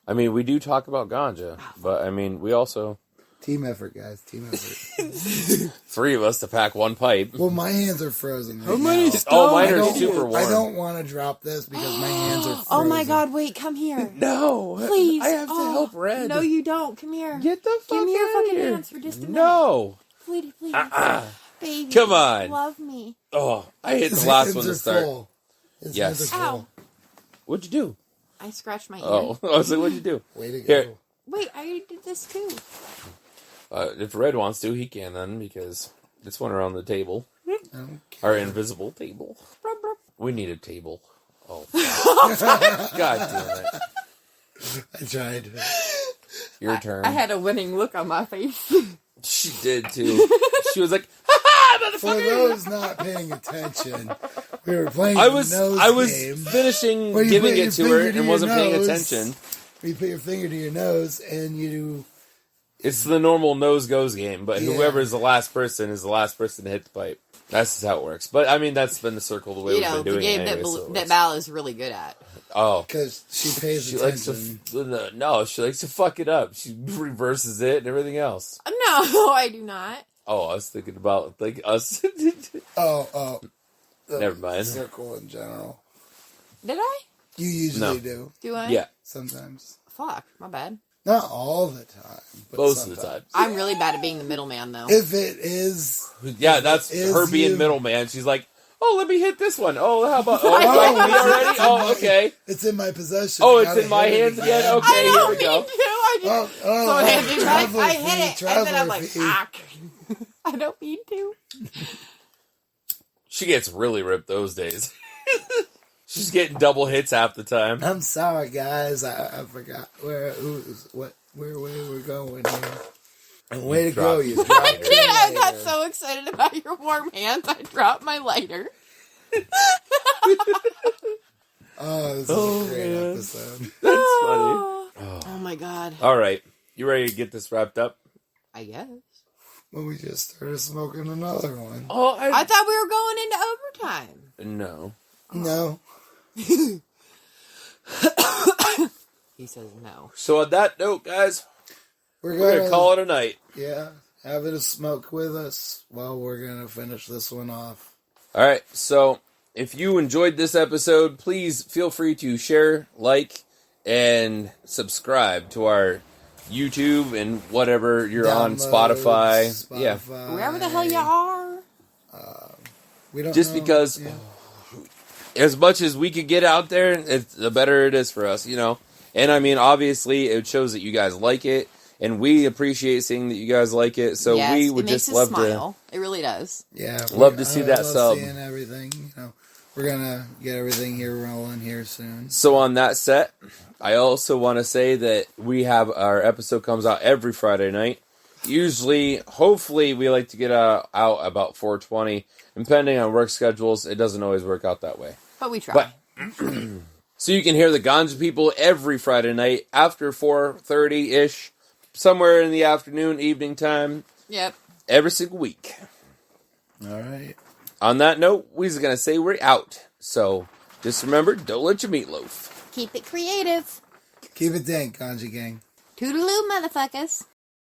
I mean, we do talk about ganja, but I mean, we also... Team effort, guys. Team effort. three of us to pack one pipe. Well, my hands are frozen right many now. Oh, mine are I don't- super warm. I don't want to drop this because my hands are frozen. Oh my God! Wait, come here. No, Please. I have to help Red. No, you don't. Come here. Get the fuck Give me your out fucking of here. hands for just a minute. No. Please, please. Baby. Come on. Love me. Oh, I hit His the last hands one are to start. full. His Yes. hands are full. Ow. What'd you do? I scratched my ear. Oh, I was like, what'd you do? Way to go. Here. Wait, I already did this too. If Red wants to, he can then, because this one around the table. Okay. Our invisible table. Rub, rub. We need a table. Oh, fuck. God damn it. I tried. Your turn. I had a winning look on my face. She did too. She was like, "Ha For motherfucker!" those not paying attention, we were playing I the was nose game. finishing Where you giving put your it to her finger to and your wasn't paying nose. attention. You put your finger to your nose and you do. It's the normal nose goes game, but Yeah. whoever is the last person is the last person to hit the pipe. That's just how it works. But I mean, that's been the circle the way You we've know, been the doing game it. that, Anyway, so it that works. Val is really good at. Oh, Because she pays she likes attention. to no, she likes to fuck it up. She reverses it and everything else. No, I do not. Oh, I was thinking about like us. Oh. The Never mind. Circle in general. Did I? You usually No. do. Do I? Yeah, Sometimes. Fuck, my bad. Not all the time. But most of the sometimes. time. I'm really bad at being the middleman, though. If it is. Yeah, that's Is her being you- middleman. She's like, oh, let me hit this one. Oh, how about? Oh, Oh, me it's already? in Oh, my- okay. It's in my possession. Oh, I it's gotta in my hit it hands again? Okay. I here don't we mean go. to. I just Oh, so handy, right? traveler I hit fee, it, and then I'm traveler like, fee. fuck. I don't mean to. She gets really ripped those days. She's getting double hits half the time. I'm sorry, guys. I forgot where we were going here. And way to go, you dropped I your did. I got lighter. so excited about your warm hands, I dropped my lighter. Oh, this is a great episode. That's funny. Oh my god. All right. You ready to get this wrapped up? I guess. Well, we just started smoking another one. Oh, I thought we were going into overtime. No. No. He says no. So on that note, guys, We're we're going to call it a night. Yeah, having a smoke with us while we're going to finish this one off. All right. So if you enjoyed this episode, please feel free to share, like, and subscribe to our YouTube and whatever you're on, Downloads, Spotify. Yeah. Wherever the hell you are. We don't Just know. because Yeah. as much as we could get out there, the better it is for us, you know? And I mean, obviously, it shows that you guys like it, and we appreciate seeing that you guys like it, so Yes, we would it makes just us love smile. It really does. Yeah, Love to see I that love sub. Seeing everything, you know, we're gonna get everything here rolling here soon. So on that set, I also want to say that we have our episode comes out every Friday night. Usually, hopefully, we like to get out about 4:20. Depending on work schedules, it doesn't always work out that way. But we try. But so you can hear the Ganja People every Friday night after 4:30-ish, somewhere in the afternoon, evening time, Yep. every single week. All right. On that note, we're just going to say we're out. So just remember, don't let your meatloaf. Keep it creative. Keep it dank, Ganja Gang. Toodaloo, motherfuckers.